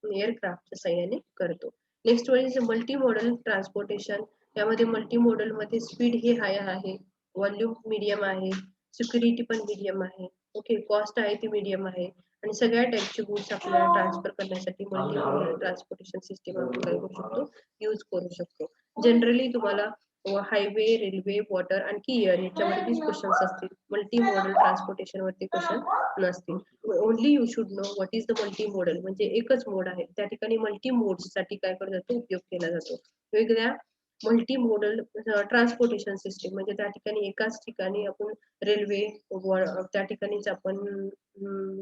एअरक्राफ्टच्या साह्याने करतो. Next one is multi modal transportation. यामध्ये मल्टी मॉडल मध्ये स्पीड ही हाय आहे, व्हॉल्यूम मीडियम आहे, सिक्युरिटी पण मीडियम आहे, ओके, कॉस्ट आहे ती मीडियम आहे आणि सगळ्या टाईपचे गुड्स आपल्याला ट्रान्सफर करण्यासाठी मल्टी मॉडल ट्रान्सपोर्टेशन सिस्टीम आपण काय करू शकतो, यूज करू शकतो. जनरली तुम्हाला हायवे, रेल्वे, वॉटर आणखी एअर याच्यावरतीच क्वेश्चन्स असतील. मल्टी मॉडल ट्रान्सपोर्टेशन वरती क्वेश्चन नसतील. Only you should know what is the multi model, म्हणजे एकच मोड आहे. त्या ठिकाणी मल्टी मोड्स साठी काय केला जातो, उपयोग केला जातो. वेगळ्या मल्टी मॉडल ट्रान्सपोर्टेशन सिस्टीम म्हणजे त्या ठिकाणी एकाच ठिकाणी आपण रेल्वे, त्या ठिकाणीच आपण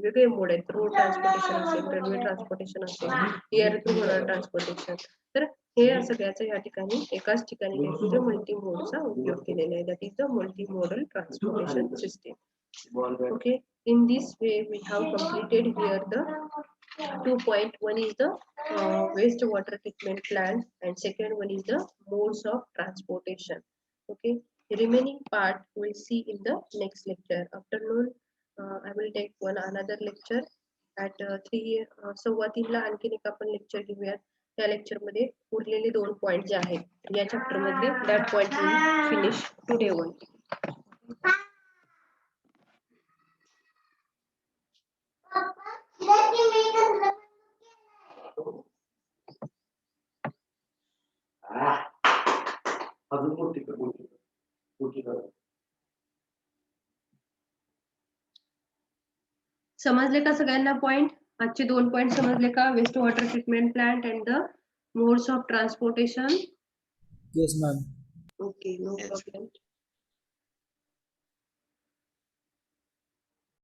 वेगळे मोड आहेत. रोड ट्रान्सपोर्टेशन असेल, रेल्वे ट्रान्सपोर्टेशन असेल, एअर थ्रू ट्रान्सपोर्टेशन. तर हे सगळ्याचं या ठिकाणी एकाच ठिकाणी मल्टी मोडचा उपयोग केलेला आहे. That is the multi modal transportation system. Okay, in this way we have completed here the 2 point. One is the wastewater treatment plant and second one is the modes of transportation. Okay, the remaining part we'll see in the next lecture. Afternoon I will take another lecture at 3 सव्वा 3 ला आणखीन एक आपण lecture घेऊयात. त्या lecture मध्ये उरलेले 2 point जे आहेत या चॅप्टर मधले, that point will finish today only. अजून मोठी कर, मोठी कर. समजले का सगळ्यांना पॉइंट? आजचे 2 पॉइंट समजले का? Waste water treatment plant and the modes of transportation. Yes, ma'am. Okay, no problem.